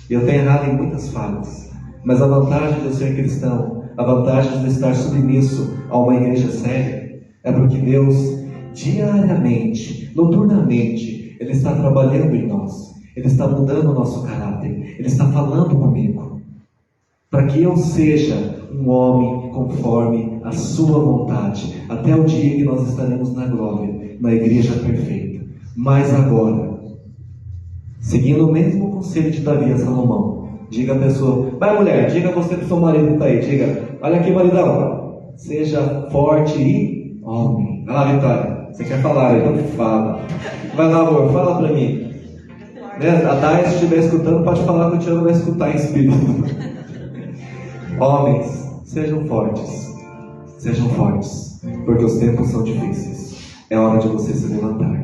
e eu tenho errado em muitas falhas, mas a vantagem de eu ser cristão, a vantagem de eu estar submisso a uma igreja séria, é porque Deus diariamente, noturnamente, Ele está trabalhando em nós, Ele está mudando o nosso caráter, Ele está falando comigo, para que eu seja um homem conforme a sua vontade, até o dia que nós estaremos na glória, na igreja perfeita. Mas agora, seguindo o mesmo conselho de Davi a Salomão, diga a pessoa, vai mulher, diga você para o seu marido que está aí, diga, olha aqui maridão, seja forte e homem. Vai lá, Vitória, você quer falar, então fala. Vai lá, amor, fala para mim. A Dai, se estiver escutando, pode falar que o Tiago vai escutar em espírito. Homens, sejam fortes, porque os tempos são difíceis. É hora de você se levantar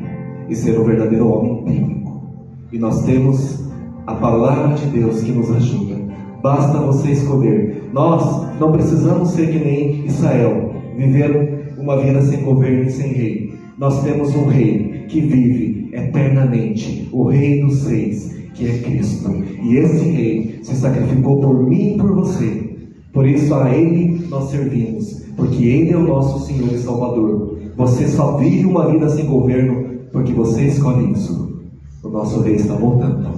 e ser um verdadeiro homem bíblico. E nós temos a palavra de Deus que nos ajuda. Basta você escolher. Nós não precisamos ser que nem Israel, viver uma vida sem governo e sem rei. Nós temos um rei que vive eternamente, o Rei dos Reis, que é Cristo. E esse rei se sacrificou por mim e por você. Por isso a Ele nós servimos, porque Ele é o nosso Senhor e Salvador. Você só vive uma vida sem governo porque você escolhe isso. O nosso Rei está voltando.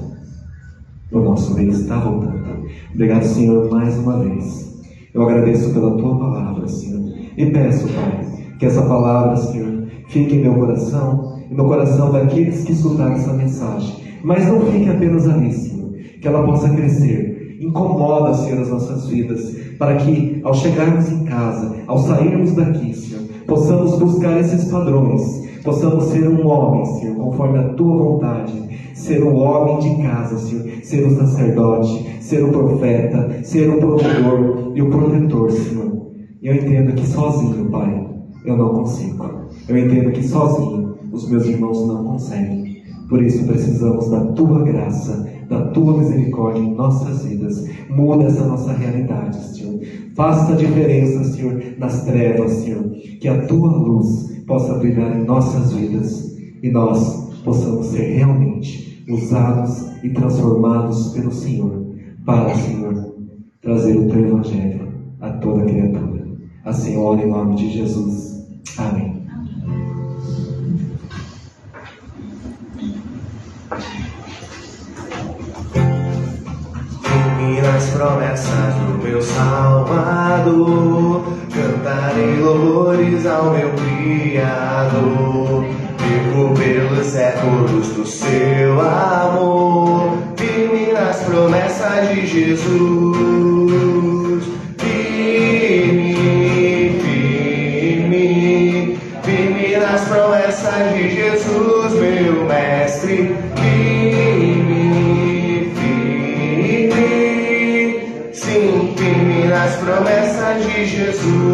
Obrigado, Senhor, mais uma vez. Eu agradeço pela Tua palavra, Senhor. E peço, Pai, que essa palavra, Senhor, fique em meu coração e no coração daqueles que escutaram essa mensagem. Mas não fique apenas ali, Senhor. Que ela possa crescer. Incomoda, Senhor, as nossas vidas, para que, ao chegarmos em casa, ao sairmos daqui, Senhor, possamos buscar esses padrões, possamos ser um homem, Senhor, conforme a Tua vontade, ser um homem de casa, Senhor, ser um sacerdote, ser um profeta, ser um provedor e um protetor, Senhor. E eu entendo que sozinho, Pai, eu não consigo. Eu entendo que sozinho os meus irmãos não conseguem. Por isso precisamos da Tua graça, da Tua misericórdia em nossas vidas. Muda essa nossa realidade, Senhor. Faça a diferença, Senhor, nas trevas, Senhor. Que a Tua luz possa brilhar em nossas vidas e nós possamos ser realmente usados e transformados pelo Senhor para, Senhor, trazer o Teu Evangelho a toda criatura. Assim oro em nome de Jesus. Amém. Nas promessas do meu Salvador, canta Cantarei louvores ao meu Criador, vivo pelos séculos do seu amor, firme nas promessas de Jesus. Firme, firme, firme nas promessas de Jesus, meu mestre. Firme, firme, sim, firme nas promessas de Jesus.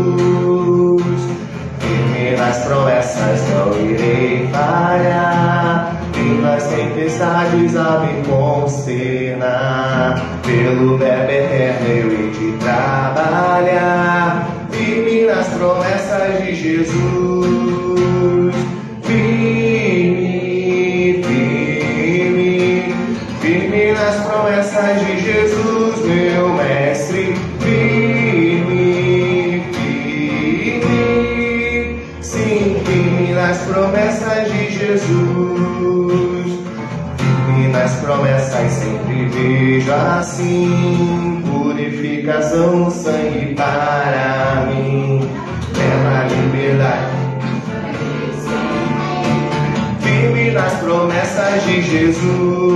Firme nas promessas, não irei falhar. Em nas tempestades a me consternar, pelo verbo eterno eu hei de trabalhar. Firme nas promessas de Jesus. Firme, firme, firme nas promessas de Jesus, meu mestre. Firme, firme, sim, firme nas promessas de Jesus. Firme nas promessas sempre vejo assim, purificação no sangue para mim, plena liberdade. Firme nas promessas de Jesus.